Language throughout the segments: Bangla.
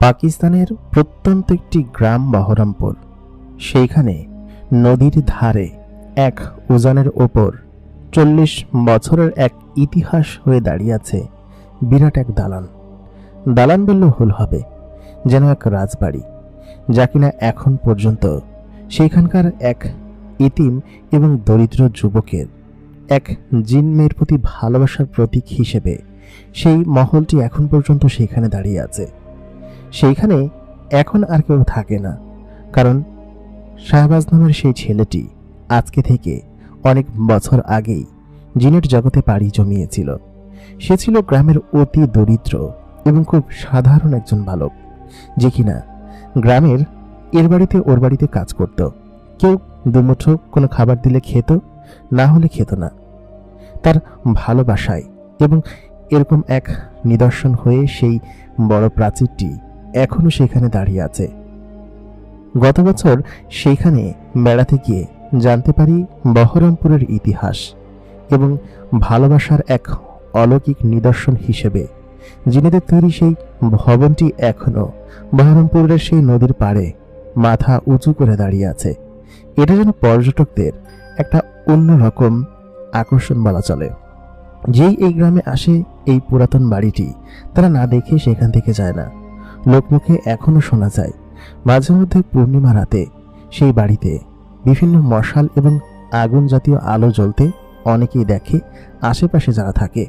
পাকিস্তানের প্রত্যন্ত একটি গ্রাম বহরমপুর। সেইখানে নদীর ধারে এক উজানের ওপর ৪০ বছরের এক ইতিহাস হয়ে দাঁড়িয়ে আছে বিরাট এক দালান। দালান বললেও ভুল হবে, যেন এক রাজবাড়ি, যা কিনা এখন পর্যন্ত সেইখানকার এক ইতিম এবং দরিদ্র যুবকের এক জিন মেয়ের প্রতি ভালোবাসার প্রতীক হিসেবে সেই মহলটি এখন পর্যন্ত সেইখানে দাঁড়িয়ে আছে। সেইখানে এখন আর কেউ থাকে না, কারণ শাহবাজ নামের সেই ছেলেটি আজকে থেকে অনেক বছর আগেই জিনের জগতে পাড়ি জমিয়েছিল। সে ছিল গ্রামের অতি দরিদ্র এবং খুব সাধারণ একজন বালক, যে কিনা গ্রামের এর বাড়িতে ওর বাড়িতে কাজ করত। কেউ দুমুঠো কোনো খাবার দিলে খেত, না হলে খেত না। তার ভালোবাসায় এবং এরকম এক নিদর্শন হয়ে সেই বড় প্রাচীরটি এখনো সেখানে দাঁড়িয়ে আছে। গত বছর সেইখানে বেড়াতে গিয়ে জানতে পারি বহরমপুরের ইতিহাস এবং ভালোবাসার এক অলৌকিক নিদর্শন হিসেবে জিনেদের তৈরি সেই ভবনটি এখনো বহরমপুরের সেই নদীর পাড়ে মাথা উঁচু করে দাঁড়িয়ে আছে। এটা যেন পর্যটকদের একটা অন্যরকম আকর্ষণ বলা চলে। যেই এই গ্রামে আসে এই পুরাতন বাড়িটি, তারা না দেখে সেখান থেকে যায় না। লোকমুখে এখনো শোনা যায় মাঝে মধ্যে পূর্ণিমা রাতে সেই বাড়িতে বিভিন্ন মশাল এবং আগুন জাতীয় আলো জ্বলতে অনেকেই দেখে আশেপাশে যারা থাকে।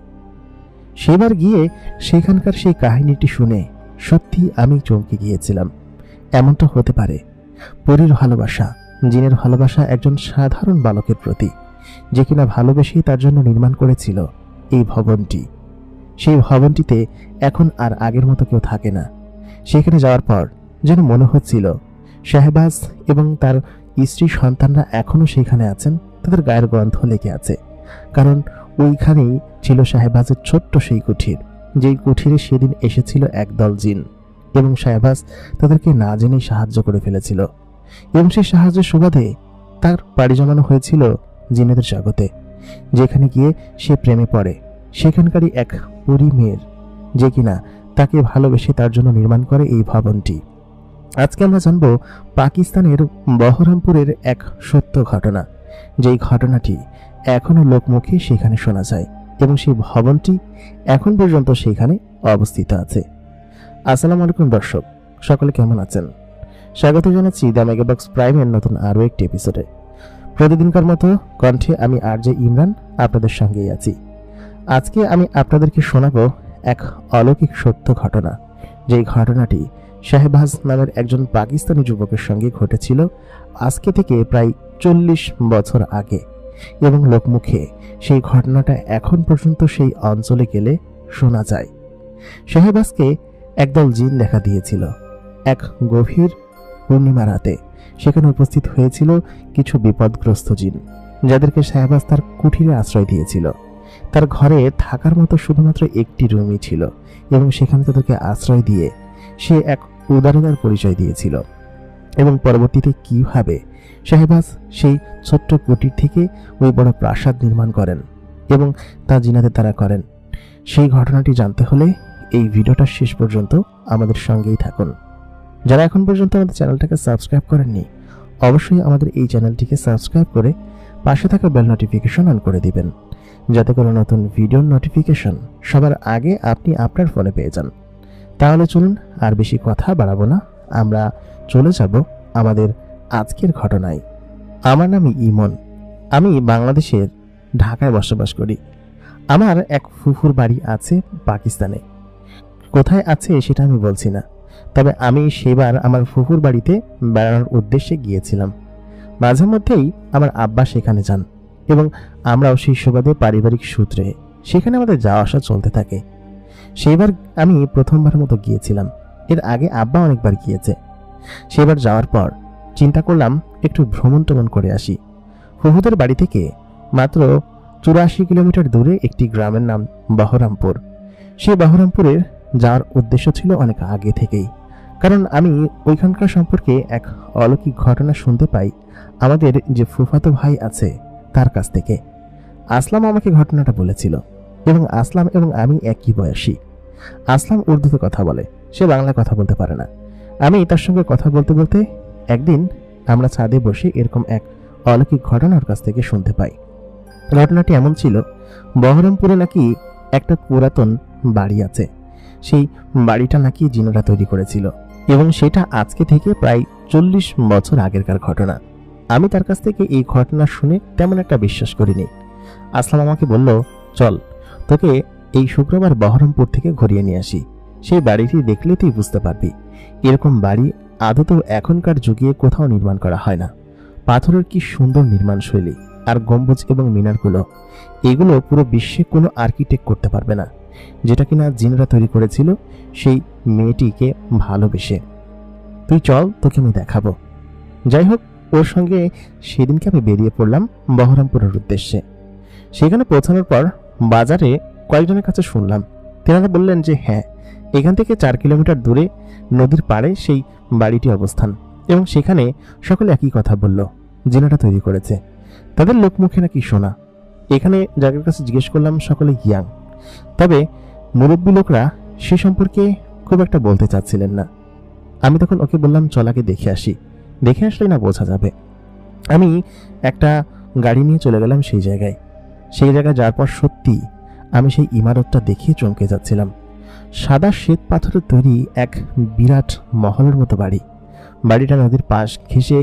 সেবার গিয়ে সেখানকার সেই কাহিনীটি শুনে সত্যি আমি চমকে গিয়েছিলাম। এমনটা হতে পারে পরীর ভালোবাসা, জিনের ভালোবাসা একজন সাধারণ বালকের প্রতি, যে কিনা ভালোবেসেই তার জন্য নির্মাণ করেছিল এই ভবনটি। সেই ভবনটিতে এখন আর আগের মতো কেউ থাকে না। সেখানে যাওয়ার পর যেন মনে হচ্ছিল শাহবাজ এবং তার স্ত্রী সন্তানরা এখনো সেখানে আছেন, তাদের গায়ের গন্ধ লেগে আছে। কারণ ওইখানেই ছিল শাহবাজের ছোট্ট সেই কুঠির, যেই কুঠিরে সেদিন এসেছিল একদল জিন এবং শাহবাজ তাদেরকে না জেনেই সাহায্য করে ফেলেছিল। এবং সেই সাহায্যের সুবাদে তার পাড়ি জমানো হয়েছিল জিনেদের জগতে, যেখানে গিয়ে সে প্রেমে পড়ে সেখানকারই এক পরী মেয়ের, যে কিনা তাকে ভালোবেসে তার জন্য নির্মাণ করে এই ভবনটি। আজকে আমরা জানব পাকিস্তানের বহরমপুরের এক সত্য ঘটনা, যেই ঘটনাটি এখনো লোকমুখে সেখানে শোনা যায় এবং সেই ভবনটি এখন পর্যন্ত সেখানে অবস্থিত আছে। আসসালামু আলাইকুম দর্শক, সকলে কেমন আছেন? স্বাগত জানাচ্ছি দ্য মেগাবক্স প্রাইমের নতুন আরও একটি এপিসোডে। প্রতিদিনকার মতো কণ্ঠে আমি আরজে ইমরান আপনাদের সঙ্গেই আছি। আজকে আমি আপনাদেরকে শোনাবো এক অলৌকিক সত্য ঘটনা, যেই ঘটনাটি শাহবাজ নামের একজন পাকিস্তানি যুবকের সঙ্গে ঘটেছিল আজকে থেকে প্রায় ৪০ বছর আগে, এবং লোকমুখে সেই ঘটনাটা এখন পর্যন্ত সেই অঞ্চলে গেলে শোনা যায়। শাহবাজকে একদল জিন দেখা দিয়েছিল এক গভীর পূর্ণিমা রাতে। সেখানে উপস্থিত হয়েছিল কিছু বিপদগ্রস্ত জিন, যাদেরকে শাহবাজ তার কুঠিরে আশ্রয় দিয়েছিল। তার ঘরে থাকার মতো শুধুমাত্র একটি রুমই ছিল এবং সেখানে তাদেরকে আশ্রয় দিয়ে সে এক উদারতার পরিচয় দিয়েছিল। এবং পরবর্তীতে কিভাবে শাহবাজ সেই ছোট্ট কুটির থেকে ওই বড় প্রাসাদ নির্মাণ করেন এবং তা জিনাদের দ্বারা করেন, সেই ঘটনাটি জানতে হলে এই ভিডিওটা শেষ পর্যন্ত আমাদের সঙ্গেই থাকুন। যারা এখন পর্যন্ত আমাদের চ্যানেলটাকে সাবস্ক্রাইব করেননি, অবশ্যই আমাদের এই চ্যানেলটিকে সাবস্ক্রাইব করে পাশে থাকা বেল নোটিফিকেশন অন করে দিবেন, যাতে করে নতুন ভিডিওর নোটিফিকেশন সবার আগে আপনি আপনার ফোনে পেয়ে যান। তাহলে চলুন আর বেশি কথা বাড়াবো না, আমরা চলে যাব আমাদের আজকের ঘটনায়। আমার নাম ইমন, আমি বাংলাদেশের ঢাকায় বসবাস করি। আমার এক ফুফুর বাড়ি আছে পাকিস্তানে। কোথায় আছে সেটা আমি বলছি না, তবে আমি সেবার আমার ফুফুর বাড়িতে বেড়ানোর উদ্দেশ্যে গিয়েছিলাম। মাঝে মধ্যেই আমার আব্বা সেখানে যান এবং আমরাও সেই সুবাদে পারিবারিক সূত্রে সেখানে আমাদের যাওয়া আসা চলতে থাকে। সেবার আমি প্রথমবার মতো গিয়েছিলাম, এর আগে আব্বা অনেকবার গিয়েছে। সেবার যাওয়ার পর চিন্তা করলাম একটু ভ্রমণ টমন করে আসি। ফুফুদের বাড়ি থেকে মাত্র ৮৪ কিলোমিটার দূরে একটি গ্রামের নাম বহরমপুর। সেই বহরমপুরের যাওয়ার উদ্দেশ্য ছিল অনেক আগে থেকেই, কারণ আমি ওইখানকার সম্পর্কে এক অলৌকিক ঘটনা শুনতে পাই আমাদের যে ফুফাতো ভাই আছে তার কাছ থেকে। আসলাম আমাকে ঘটনাটা বলেছিল এবং আসলাম এবং আমি একই বয়সী। আসলাম উর্দুতে কথা বলে, সে বাংলায় কথা বলতে পারে না। আমি তার সঙ্গে কথা বলতে বলতে একদিন আমরা ছাদে বসে এরকম এক অলৌকিক ঘটনা ওর কাছ থেকে শুনতে পাই। ঘটনাটি এমন ছিল, বহরমপুরে নাকি একটা পুরাতন বাড়ি আছে। সেই বাড়িটা নাকি জিনেরা তৈরি করেছিল এবং সেটা আজকে থেকে প্রায় 40 বছর আগেরকার ঘটনা। আমি তার কাছ থেকে এই ঘটনা শুনে তেমন একটা বিশ্বাস করিনি। আসলাম আমাকে বলল, চল তোকে এই শুক্রবার বহরমপুর থেকে ঘুরিয়ে নিয়ে আসি। সেই বাড়িটি দেখলে তুই বুঝতে পারবি এরকম বাড়ি আদতেও এখনকার যুগে কোথাও নির্মাণ করা হয় না। পাথরের কি সুন্দর নির্মাণ শৈলী, আর গম্বুজ এবং মিনারগুলো, এগুলো পুরো বিশ্বে কোনো আর্কিটেক্ট করতে পারবে না, যেটা কিনা জিনেরা তৈরি করেছিল সেই মেয়েটিকে ভালোবেসে। তুই চল, তোকে আমি দেখাবো। যাই হোক, ওর সঙ্গে সেদিনকে আমি বেরিয়ে পড়লাম বহরমপুরের উদ্দেশ্যে। সেখানে পৌঁছানোর পর বাজারে কয়েকজনের কাছে শুনলাম, তেনারা বললেন যে হ্যাঁ, এখান থেকে 4 কিলোমিটার দূরে নদীর পাড়ে সেই বাড়িটি অবস্থান এবং সেখানে সকলে একই কথা বলল, জিনেরা তৈরি করেছে। তাদের লোকমুখে নাকি শোনা। এখানে যাদের কাছে জিজ্ঞেস করলাম সকলে ইয়াং, তবে মুরব্বী লোকরা সে সম্পর্কে খুব একটা বলতে চাচ্ছিলেন না। আমি তখন ওকে বললাম, চল আগে দেখে আসি, দেখে আসলেই না বোঝা যাবে। আমি একটা গাড়ি নিয়ে চলে গেলাম সেই জায়গায়। সেই জায়গায় যাওয়ার পর সত্যি আমি সেই ইমারতটা দেখে চমকে যাচ্ছিলাম। সাদা শ্বেত পাথরের তৈরি এক বিরাট মহলের মতো বাড়ি। বাড়িটা নদীর পাশ ঘেঁষে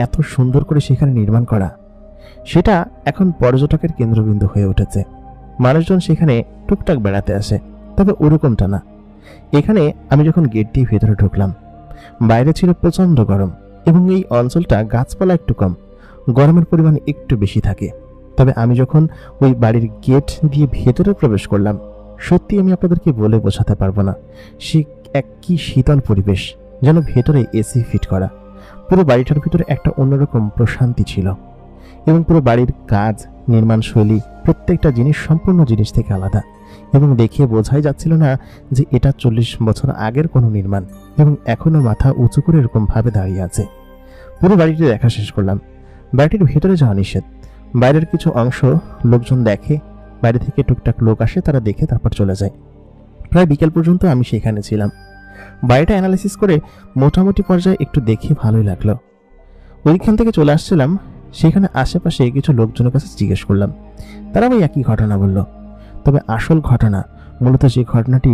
এত সুন্দর করে সেখানে নির্মাণ করা, সেটা এখন পর্যটকের কেন্দ্রবিন্দু হয়ে উঠেছে। মানুষজন সেখানে টুকটাক বেড়াতে আসে, তবে ওরকমটা না। এখানে আমি যখন গেট দিয়ে ভেতরে ঢুকলাম, বাইরে ছিল প্রচণ্ড গরম এবং এই অঞ্চলটা গাছপালা একটু কম, গরমের পরিমাণ একটু বেশি থাকে। তবে আমি যখন ওই বাড়ির গেট দিয়ে ভেতরে প্রবেশ করলাম, সত্যি আমি আপনাদেরকে বলে বোঝাতে পারবো না, সে এক কি শীতল পরিবেশ, যেন ভেতরে এসি ফিট করা। পুরো বাড়িটার ভিতরে একটা অন্যরকম প্রশান্তি ছিল এবং পুরো বাড়ির কাজ, নির্মাণ শৈলী, প্রত্যেকটা জিনিস সম্পূর্ণ জিনিস থেকে আলাদা এবং দেখে বোঝাই যাচ্ছিল না যে এটা 40 বছর আগের কোনো নির্মাণ এবং এখনো মাথা উঁচু করে এরকম ভাবে দাঁড়িয়ে আছে। পুরো বাড়িটি দেখা শেষ করলাম। বাড়িটির ভেতরে যাওয়া নিষেধ। বাইরের কিছু অংশ লোকজন দেখে, বাইরে থেকে টুকটাক লোক আসে, তারা দেখে তারপর চলে যায়। প্রায় বিকেল পর্যন্ত আমি সেখানে ছিলাম। বাড়িটা অ্যানালাইসিস করে মোটামুটি পর্যায়ে একটু দেখে ভালোই লাগলো। ওইখান থেকে চলে আসছিলাম, সেখানে আশেপাশে কিছু লোকজনের কাছে জিজ্ঞেস করলাম, তারা ওই একই ঘটনা বলল। তবে আসল ঘটনা, মূলত যে ঘটনাটি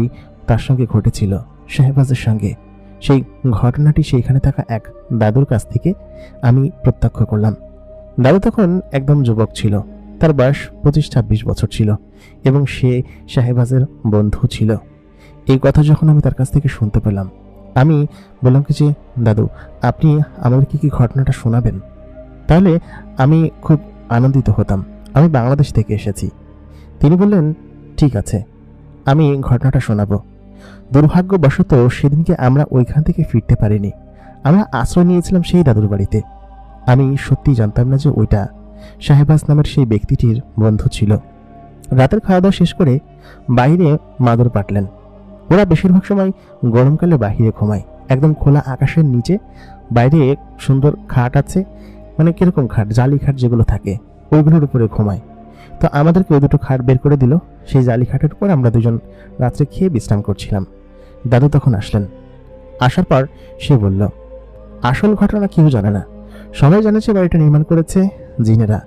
তার সঙ্গে ঘটেছিল শাহবাজের সঙ্গে, সেই ঘটনাটি সেইখানে থাকা এক দাদুর কাছ থেকে আমি প্রত্যক্ষ করলাম। দাদু তখন একদম যুবক ছিল, তার বয়স 25-26 বছর ছিল এবং সে শাহবাজের বন্ধু ছিল। এই কথা যখন আমি তার কাছ থেকে শুনতে পেলাম, আমি বললাম কি যে দাদু, আপনি আমাদেরকে কি ঘটনাটা শোনাবেন? তাহলে আমি খুব আনন্দিত হতাম। আমি বাংলাদেশ থেকে এসেছি। তিনি বললেন, ঠিক আছে, আমি ঘটনাটা শোনাবো। দুর্ভাগ্যবশত সেদিনকে আমরা ওইখান থেকে ফিরতে পারিনি। আমরা আশ্রয় নিয়েছিলাম সেই দাদুর বাড়িতে। আমি সত্যি জানতাম না যে ওইটা শাহবাজ নামের সেই ব্যক্তিটির বন্ধু ছিল। রাতের খাওয়া দাওয়া শেষ করে বাইরে মাদুর পাতলেন। ওরা বেশিরভাগ সময় গরমকালে বাহিরে ঘুমায়, একদম খোলা আকাশের নিচে। বাইরে সুন্দর খাট আছে, মানে কিরকম খাট, জালি খাট যেগুলো থাকে, ওইগুলোর উপরে ঘুমায়। তো আমাদেরকে ওই দুটো খাট বের করে দিল। সেই জালি খাটের উপর আমরা দুজন রাত্রে খেয়ে বিশ্রাম করছিলাম। দাদু তখন আসলেন। আসার পর সে বলল, আসল ঘটনা কেউ জানে না, সবাই জানেছে বাড়িটা নির্মাণ করেছে জিনেরা,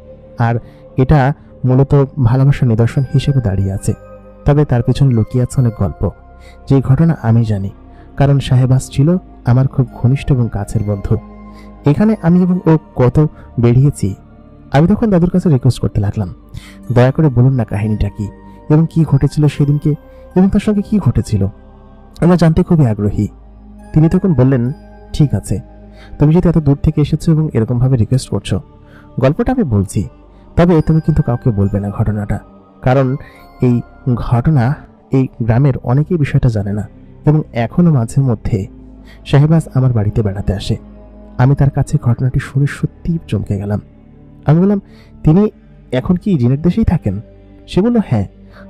আর এটা মূলত ভালোবাসার নিদর্শন হিসেবে দাঁড়িয়ে আছে। তবে তার পেছনে লুকিয়ে আছে অনেক গল্প, যে ঘটনা আমি জানি, কারণ শাহবাজ ছিল আমার খুব ঘনিষ্ঠ এবং কাছের বন্ধু। এখানে আমি এবং ও কত বেরিয়েছি। আমি তখন দাদুর কাছে রিকোয়েস্ট করতে লাগলাম, দয়া করে বলুন না কাহিনীটা কি এবং কি ঘটেছিল সেদিনকে এবং তার সঙ্গে কি ঘটেছিল, আমরা জানতে খুবই আগ্রহী। তিনি তখন বললেন, ঠিক আছে, তুমি যদি এত দূর থেকে এসেছো এবং এরকম ভাবে রিকোয়েস্ট করছো, গল্পটা আমি বলছি, তবে তুমি কিন্তু কাউকে বলবে না ঘটনাটা, কারণ এই ঘটনা এই গ্রামের অনেকেই বিষয়টা জানে না এবং এখনো মাঝে মধ্যে শাহবাজ আমার বাড়িতে বেড়াতে আসে। আমি তার কাছে ঘটনাটি শুনে সত্যি চমকে গেলাম। আমি বললাম, তিনি এখন কি জিনের দেশেই থাকেন? সে বলল, হ্যাঁ,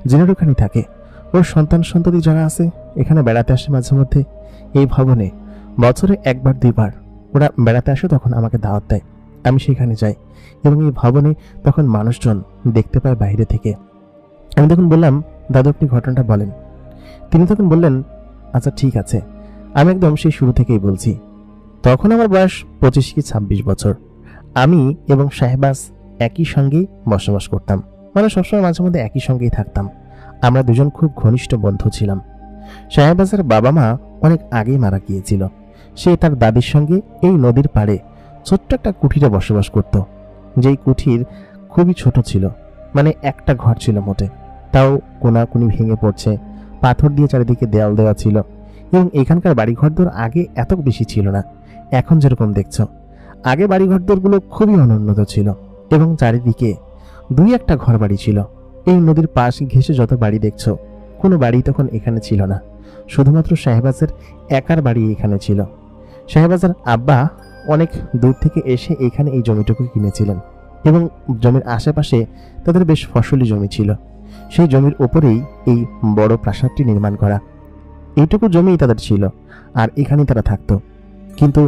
জিনের ওখানেই থাকে। ওর সন্তান সন্ততি যারা আছে এখানে বেড়াতে আসে মাঝে মধ্যে। এই ভবনে বছরে 1-2 বার ওরা বেড়াতে আসে, তখন আমাকে দাওয়াত দেয়, আমি সেখানে যাই এবং এই ভবনে তখন মানুষজন দেখতে পায় বাইরে থেকে। আমি তখন বললাম, দাদু আপনি ঘটনাটা বলেন। তিনি তখন বললেন, আচ্ছা ঠিক আছে, আমি একদম সেই শুরু থেকেই বলছি। তখন আমার বয়স 25 কি 26 বছর। আমি এবং শাহবাজ একই সঙ্গেই বসবাস করতাম, মানে সবসময় মাঝে মধ্যে একই সঙ্গেই থাকতাম। আমরা দুজন খুব ঘনিষ্ঠ বন্ধু ছিলাম। শাহবাজের বাবা মা অনেক আগেই মারা গিয়েছিল। সে তার দাদির সঙ্গে এই নদীর পাড়ে ছোট্ট একটা কুঠিরে বসবাস করত, যেই কুঠির খুবই ছোট ছিল, মানে একটা ঘর ছিল মোটে, তাও কোনাকুনি ভেঙে পড়ছে, পাথর দিয়ে চারিদিকে দেয়াল দেওয়া ছিল। এবং এখানকার বাড়িঘরদোর আগে এত বেশি ছিল না এখন যেরকম দেখছো। আগে বাড়িঘরদোরগুলো খুবই অনুন্নত ছিল এবং চারিদিকে দুই একটা ঘর বাড়ি ছিল। এই নদীর পাশ ঘেঁষে যত বাড়ি দেখছো, কোনো বাড়ি তখন এখানে ছিল না, শুধুমাত্র শাহবাজের একার বাড়ি এখানে ছিল। শাহবাজের আব্বা অনেক দূর থেকে এসে এখানে এই জমিটুকু কিনেছিলেন এবং জমির আশেপাশে তাদের বেশ ফসলি জমি ছিল। সেই জমির ওপরেই এই বড় প্রাসাদটি নির্মাণ করা। এইটুকু জমি তাদের ছিল আর এখানেই তারা থাকতো। কিন্তু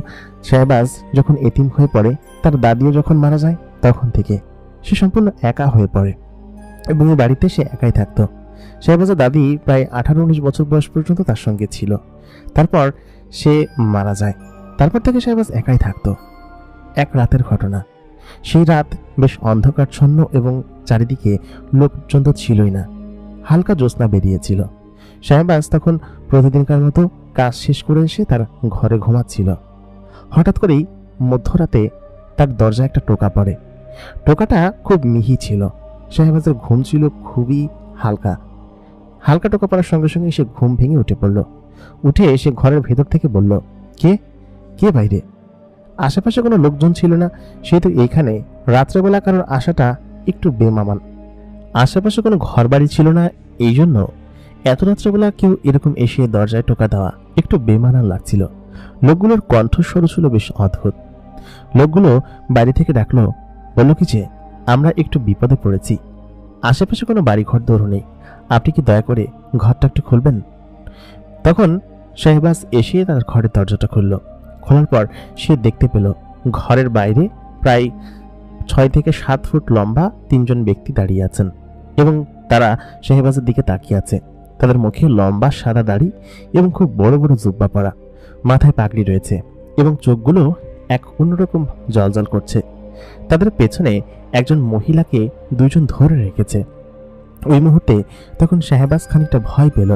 শাহবাজ যখন এতিম হয়ে পড়ে, তার দাদিও যখন মারা যায়, তখন থেকে সে সম্পূর্ণ একা হয়ে পড়ে এবং এই বাড়িতে সে একাই থাকতো। শাহবাজের দাদি প্রায় 18-19 বছর বয়স পর্যন্ত তার সঙ্গে ছিল, তারপর সে মারা যায়। তারপর থেকে শাহবাজ একাই থাকতো। এক রাতের ঘটনা। সেই রাত বেশ অন্ধকারচ্ছন্ন এবং চারিদিকে লোকজন তো ছিলই না, হালকা জ্যোৎস্না বেরিয়েছিল। শাহবাজ তখন প্রতিদিনকার মতো কাজ শেষ করে এসে তার ঘরে ঘুমাচ্ছিল। হঠাৎ করেই মধ্যরাতে তার দরজায় একটা টোকা পড়ে। টোকাটা খুব মিহি ছিল। শাহবাজের ঘুম ছিল খুবই হালকা। হালকা টোকা পড়ার সঙ্গে সঙ্গে সে ঘুম ভেঙে উঠে পড়ল। উঠে সে ঘরের ভেতর থেকে বলল, কে কে বাইরে? আশেপাশে কোনো লোকজন ছিল না, সেহেতু এইখানে রাত্রেবেলা কারোর আসাটা একটু বেমানান। আশেপাশে কোনো ঘর বাড়ি ছিল না, এই জন্য এত রাত্রেবেলা কেউ এরকম এসে দরজায় টোকা দেওয়া একটু বেমানান লাগছিল। লোকগুলোর কণ্ঠস্বর ছিল বেশ অদ্ভুত। লোকগুলো বাড়ি থেকে ডাকলো, বলল কি যে আমরা একটু বিপদে পড়েছি, আশেপাশে কোনো বাড়িঘর দৌড় নেই, আপনি কি দয়া করে ঘরটা একটু খুলবেন? তখন শাহবাজ এসে তার ঘরের দরজাটা খুলল। খোলার পর সে দেখতে পেল ঘরের বাইরে প্রায় 6 থেকে 7 ফুট লম্বা 3 জন ব্যক্তি দাঁড়িয়ে আছেন এবং তারা শাহবাজের দিকে তাকিয়ে আছে। তাদের মুখে লম্বা সাদা দাড়ি এবং খুব বড় বড় জুব্বা পরা, মাথায় পাগড়ি রয়েছে এবং চোখগুলো এক অন্যরকম জ্বলজ্বল করছে। তাদের পেছনে একজন মহিলাকে 2 জন ধরে রেখেছে। ওই মুহূর্তে তখন শাহবাজ খানিকটা ভয় পেল,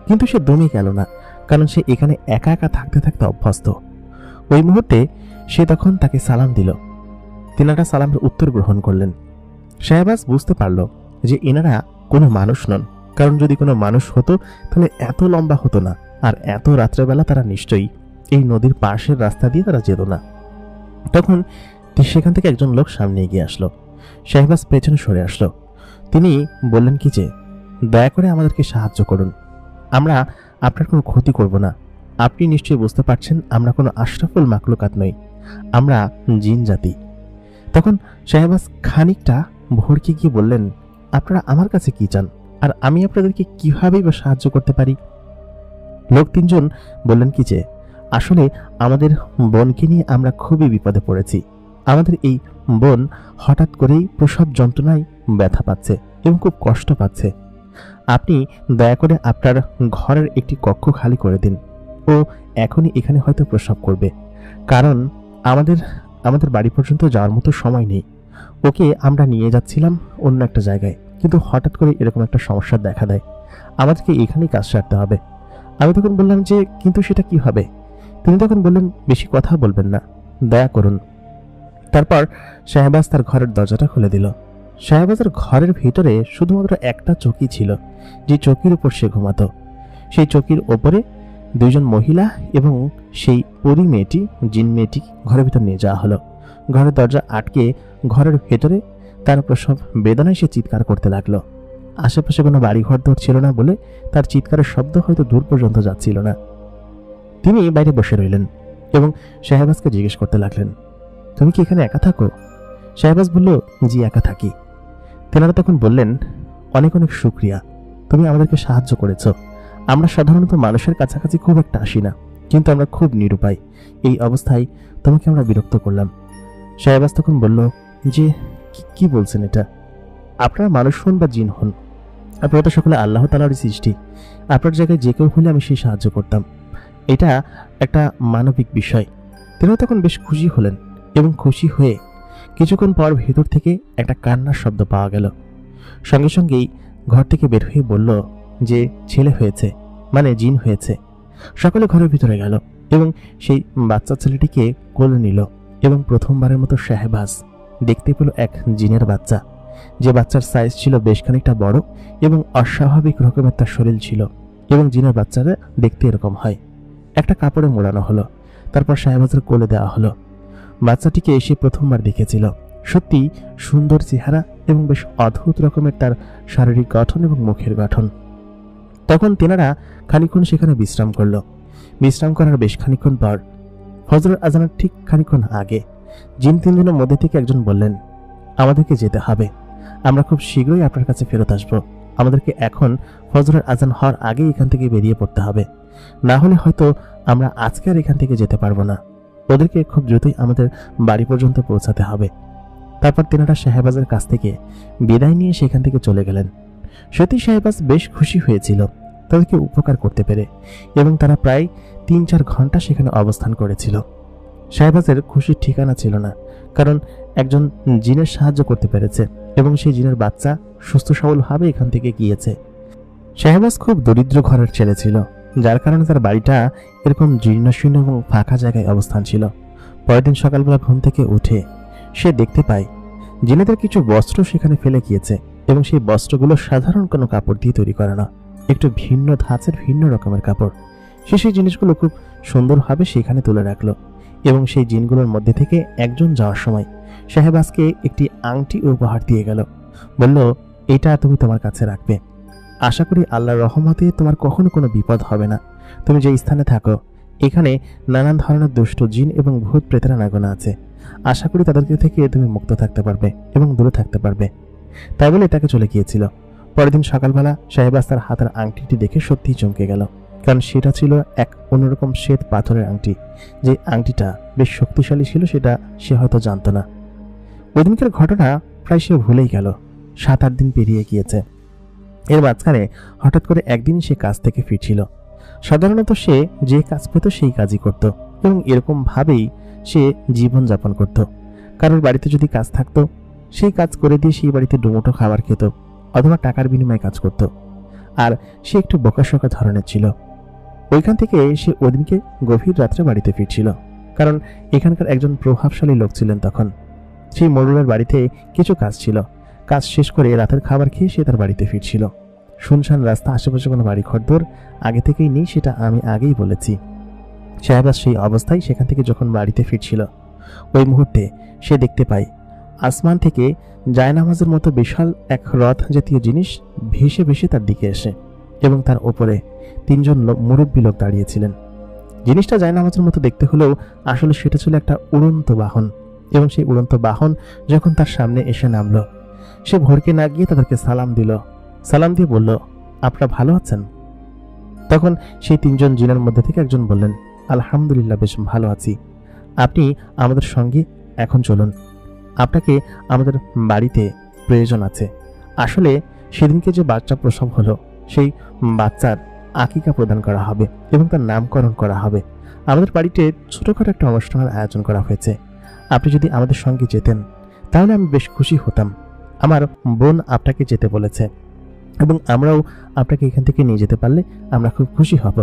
কিন্তু সে দমে গেল না, কারণ সে এখানে একা একা থাকতে থাকতে অভ্যস্ত। ওই মুহূর্তে সে তখন তাকে সালাম দিল। তিনারা সালামের উত্তর গ্রহণ করলেন। শাহবাজ বুঝতে পারল যে এনারা কোনো মানুষ নন, কারণ যদি কোনো মানুষ হতো তাহলে এত লম্বা হতো না, আর এত রাত্রেবেলা তারা নিশ্চয়ই এই নদীর পাশের রাস্তা দিয়ে তারা যেত না। তখন সেখান থেকে একজন লোক সামনে এগিয়ে আসলো। শাহবাজ পেছনে সরে আসলো। তিনি বললেন কি যে, দয়া করে আমাদেরকে সাহায্য করুন, আমরা আপনার কোনো ক্ষতি করব না। আপনি নিশ্চয়ই বুঝতে পারছেন আমরা কোনো আশরাফুল মাখলুকাত নই, আমরা জিন জাতি। তখন শাহবাজ খানিকটা ভড়কে গিয়ে বললেন, আপনারা আমার কাছে কি চান, আর আমি আপনাদেরকে কিভাবেই বা সাহায্য করতে পারি? লোক 3 জন বললেন কি যে, আসলে আমাদের বোনকে নিয়ে আমরা খুবই বিপদে পড়েছি। আমাদের এই বোন হঠাৎ করেই প্রসব যন্ত্রণায় ব্যথা পাচ্ছে এবং খুব কষ্ট পাচ্ছে। আপনি দয়া করে আপনার ঘরের একটি কক্ষ খালি করে দিন, ও এখনই এখানে হয়তো প্রসব করবে, কারণ আমাদের বাড়ি পর্যন্ত যাওয়ার মতো সময় নেই। ওকে আমরা নিয়ে যাচ্ছিলাম অন্য একটা জায়গায়, কিন্তু হঠাৎ করে এরকম একটা সমস্যা দেখা দেয়, আমাদেরকে এখানেই কাজ সারতে হবে। আমি তখন বললাম যে, কিন্তু সেটা কি হবে? তিনি তখন বললেন, বেশি কথা বলবেন না, দয়া করুন। তারপর শাহবাজ তার ঘরের দরজাটা খুলে দিল। শাহবাজের ঘরের ভিতরে শুধুমাত্র একটা চৌকি ছিল, যে চৌকির উপর সে ঘুমাতো। সেই চৌকির ওপরে 2 জন মহিলা এবং সেই পরী মেয়েটি, জিন মেয়েটি ঘরের ভিতর নিয়ে যাওয়া হলো। ঘরের দরজা আটকে ঘরের ভেতরে তার প্রসব বেদনায় সে চিৎকার করতে লাগলো। আশেপাশে কোনো বাড়িঘর দৌড় ছিল না বলে তার চিৎকারের শব্দ হয়তো দূর পর্যন্ত যাচ্ছিল না। তিনি বাইরে বসে রইলেন এবং শাহবাজকে জিজ্ঞেস করতে লাগলেন, তুমি কি এখানে একা থাকো? শাহবাজ বলল, জি একা থাকি। তেনারা তখন বললেন, অনেক অনেক শুকরিয়া, তুমি আমাদেরকে সাহায্য করেছ। আমরা সাধারণত মানুষের কাছাকাছি খুব একটা আসি না, কিন্তু আমরা খুব নিরুপায়, এই অবস্থায় তোমাকে আমরা বিরক্ত করলাম। শাহবাজ তখন বলল যে, কি বলছেন এটা? আপনারা মানুষ হন বা জিন হন, আপনারা তো সকলে আল্লাহ তাআলারই সৃষ্টি। আপনার জায়গায় যে কেউ হলে আমি সেই সাহায্য করতাম, এটা একটা মানবিক বিষয়। তিনি তখন বেশ খুশি হলেন এবং খুশি হয়ে কিছুক্ষণ পর ভেতর থেকে একটা কান্নার শব্দ পাওয়া গেল। সঙ্গে সঙ্গেই ঘর থেকে বের হয়ে বলল যে ছেলে হয়েছে, মানে জিন হয়েছে। সকলে ঘরের ভিতরে গেল এবং সেই বাচ্চা ছেলেটিকে কোলে নিল এবং প্রথমবারের মতো শাহবাজ দেখতে পেল এক জিনের বাচ্চা, যে বাচ্চার সাইজ ছিল বেশ খানিকটা বড় এবং অস্বাভাবিক রকমের তার শরীর ছিল। এবং জিনের বাচ্চারা দেখতে এরকম হয়। একটা কাপড়ে মোড়ানো হলো, তারপর শাহবাজের কোলে দেওয়া হলো। বাচ্চাটিকে এসে প্রথমবার দেখেছিল। সত্যি সুন্দর চেহারা এবং বেশ অদ্ভুত রকমের তার শারীরিক গঠন এবং মুখের গঠন। তখন তেনারা খানিক্ষণ সেখানে বিশ্রাম করল। বিশ্রাম করার বেশ খানিক্ষণ পর ফজরের আজানের ঠিক খানিক্ষণ আগে জিন তিনজনের মধ্যে থেকে একজন বললেন, আমাদেরকে যেতে হবে, আমরা খুব শীঘ্রই আপনার কাছে ফেরত আসব। আমাদেরকে এখন ফজরের আজান হওয়ার আগেই এখান থেকে বেরিয়ে পড়তে হবে, না হলে হয়তো আমরা আজকে আর এখান থেকে যেতে পারবো না। ওদেরকে খুব দ্রুতই আমাদের বাড়ি পর্যন্ত পৌঁছাতে হবে। তারপর তেনারা শাহবাজের কাছ থেকে বিদায় নিয়ে সেখান থেকে চলে গেলেন। সত্যি শাহবাজ বেশ খুশি হয়েছিল তাদেরকে উপকার করতে পেরে, এবং তারা প্রায় 3-4 ঘন্টা সেখানে অবস্থান করেছিল। শাহবাজের খুশির ঠিকানা ছিল না, কারণ একজন জিনের সাহায্য করতে পেরেছে এবং সেই জিনের বাচ্চা সুস্থ সবলভাবে এখান থেকে গিয়েছে। শাহবাজ খুব দরিদ্র ঘরের ছেলে ছিল, যার কারণে তার বাড়িটা এরকম জীর্ণশীর্ণ এবং ফাঁকা জায়গায় অবস্থান ছিল। পরের দিন সকালবেলা ঘুম থেকে উঠে সে দেখতে পায় জিনেদের কিছু বস্ত্র সেখানে ফেলে গিয়েছে এবং সেই বস্ত্রগুলো সাধারণ কোনো কাপড় দিয়ে তৈরি করা না, একটু ভিন্ন ধাঁচের ভিন্ন রকমের কাপড়। সে সেই জিনিসগুলো খুব সুন্দরভাবে সেখানে তুলে রাখলো এবং সেই জিনগুলোর মধ্যে থেকে একজন যাওয়ার সময় শাহবাজকে একটি আংটি উপহার দিয়ে গেল। বলল, এটা তুমি তোমার কাছে রাখবে। আশা করি আল্লাহর রহমতে তোমার কখনো কোনো বিপদ হবে না। তুমি যে স্থানে থাকো এখানে নানান ধরনের দুষ্ট জিন এবং ভূত প্রেতেরা নাগনা আছে। আশা করি তাদেরকে থেকে তুমি মুক্ত থাকতে পারবে এবং দূরে থাকতে পারবে। তাই বলে তাকে চলে গিয়েছিল। পরের দিন সকালবেলা শাহবাজ তার হাতের আংটিটি দেখে সত্যিই চমকে গেল, কারণ সেটা ছিল এক অন্যরকম শ্বেত পাথরের আংটি। যে আংটিটা বেশ শক্তিশালী ছিল সেটা সে হয়তো জানত না। ওই দিনকার ঘটনা প্রায় সে ভুলেই গেল। 7-8 দিন পেরিয়ে গিয়েছে। এর মাঝখানে হঠাৎ করে একদিন সে কাজ থেকে ফিরছিল। সাধারণত সে যে কাজ পেত সেই কাজই করত এবং এরকম ভাবেই সে জীবন যাপন করত। কারোর বাড়িতে যদি কাজ থাকতো সেই কাজ করে দিয়ে সেই বাড়িতে ডুমুটো খাবার খেত অথবা টাকার বিনিময়ে কাজ করত। আর সে একটু বোকাশোকা ধরনের ছিল। ওইখান থেকে সে ওদিনকে গভীর রাত্রে বাড়িতে ফিরছিল, কারণ এখানকার একজন প্রভাবশালী লোক ছিলেন তখন। সেই মোড়লের বাড়িতে কিছু কাজ ছিল। কাজ শেষ করে রাতের খাবার খেয়ে সে তার বাড়িতে ফিরছিল। শুনশান রাস্তা, আশেপাশে কোনো বাড়ি ঘরদোর আগে থেকেই নেই, সেটা আমি আগেই বলেছি। শাহবাজ সেই অবস্থায় সেখান থেকে যখন বাড়িতে ফিরছিল, ওই মুহূর্তে সে দেখতে পায় আসমান থেকে জায়নামাজের মতো বিশাল এক রথ জাতীয় জিনিস ভেসে ভেসে তার দিকে এসে এবং তার ওপরে 3জন মুরব্বী লোক দাঁড়িয়েছিলেন। জিনিসটা জায়নামাজের মতো দেখতে হলেও আসলে সেটা ছিল একটা উড়ন্ত বাহন। এবং সেই উড়ন্ত বাহন যখন তার সামনে এসে নামলো, সে ভড়কে না গিয়ে তাদেরকে সালাম দিল। সালাম দিয়ে বলল, আপনারা ভালো আছেন? তখন সেই 3জন জিনের মধ্যে থেকে একজন বললেন, আলহামদুলিল্লাহ, বেশ ভালো আছি। আপনি আমাদের সঙ্গে এখন চলুন, আপনাকে আমাদের বাড়িতে প্রয়োজন আছে। আসলে সেদিনকে যে বাচ্চা প্রসব হলো সেই বাচ্চার আকিকা প্রদান করা হবে এবং তার নামকরণ করা হবে। আমাদের বাড়িতে ছোটখাটো একটা অনুষ্ঠানের আয়োজন করা হয়েছে। আপনি যদি আমাদের সঙ্গে যেতেন তাহলে আমি বেশ খুশি হতাম। আমার বোন আপনাকে যেতে বলেছে এবং আমরাও আপনাকে এখান থেকে নিয়ে যেতে পারলে আমরা খুব খুশি হব।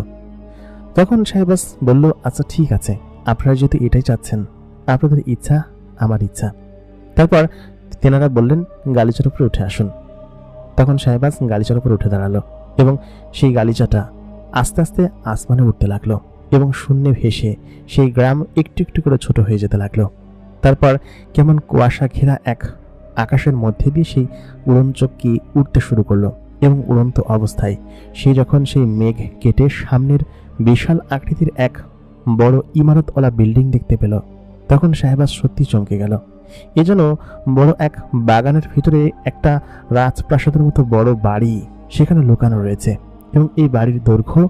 তখন শাহবাজ বলল, আচ্ছা ঠিক আছে, আপনারা যেহেতু এটাই চাচ্ছেন, আপনাদের ইচ্ছা আমার ইচ্ছা। তারপর তেনারা বললেন, গালিচার উপরে উঠে আসুন। তখন শাহবাজ গালিচার উপরে উঠে দাঁড়ালো এবং সেই গালিচাটা আস্তে আস্তে আসমানে উঠতে লাগলো এবং শূন্যে ভেসে সেই গ্রাম একটু একটু করে ছোট হয়ে যেতে লাগলো। তারপর কেমন কুয়াশা ঘেরা এক আকাশের মধ্যে দিয়ে সেই উড়নচক্কি উঠতে শুরু করলো এবং উড়ন্ত অবস্থায় সে যখন সেই মেঘ কেটে সামনের বিশাল আকৃতির এক বড় ইমারতওয়ালা বিল্ডিং দেখতে পেল, তখন শাহবাজ সত্যি চমকে গেল। এ যেন বড় এক বাগানের ভিতরে একটা রাজপ্রাসাদের মতো বড় বাড়ি সেখানে লুকানো রয়েছে এবং এই বাড়ির দৈর্ঘ্য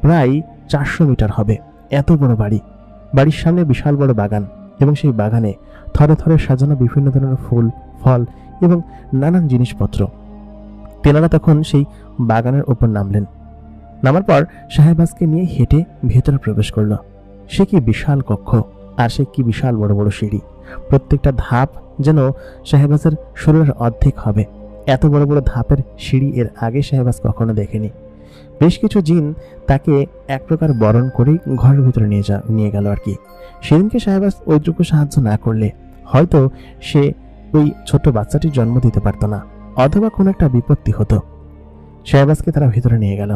প্রায় 400 মিটার হবে। এত বড় বাড়ি, বাড়ির সামনে বিশাল বড় বাগান এবং সেই বাগানে থরে থরে সাজানো বিভিন্ন ধরনের ফুল, ফল এবং নানান জিনিসপত্র। তেনারা তখন সেই বাগানের ওপর নামলেন নামার পর শাহবাজকে নিয়ে হেঁটে ভেতরে প্রবেশ করলো। সে কি বিশাল কক্ষ, আর সে কি বিশাল বড় বড় সিঁড়ি। প্রত্যেকটা ধাপ যেন শাহবাজের শরীরের অর্ধেক হবে। এত বড় বড় ধাপের সিঁড়ি এর আগে শাহবাজ কখনো দেখেনি। বেশ কিছু জিন তাকে এক প্রকার বরণ করেই ঘরের ভিতরে নিয়ে গেল আর কি। সেদিনকে শাহবাজ ওইটুকু সাহায্য না করলে হয়তো সে ওই ছোট্ট বাচ্চাটির জন্ম দিতে পারত না, অথবা কোনো একটা বিপত্তি হতো। শাহবাজকে তারা ভিতরে নিয়ে গেল।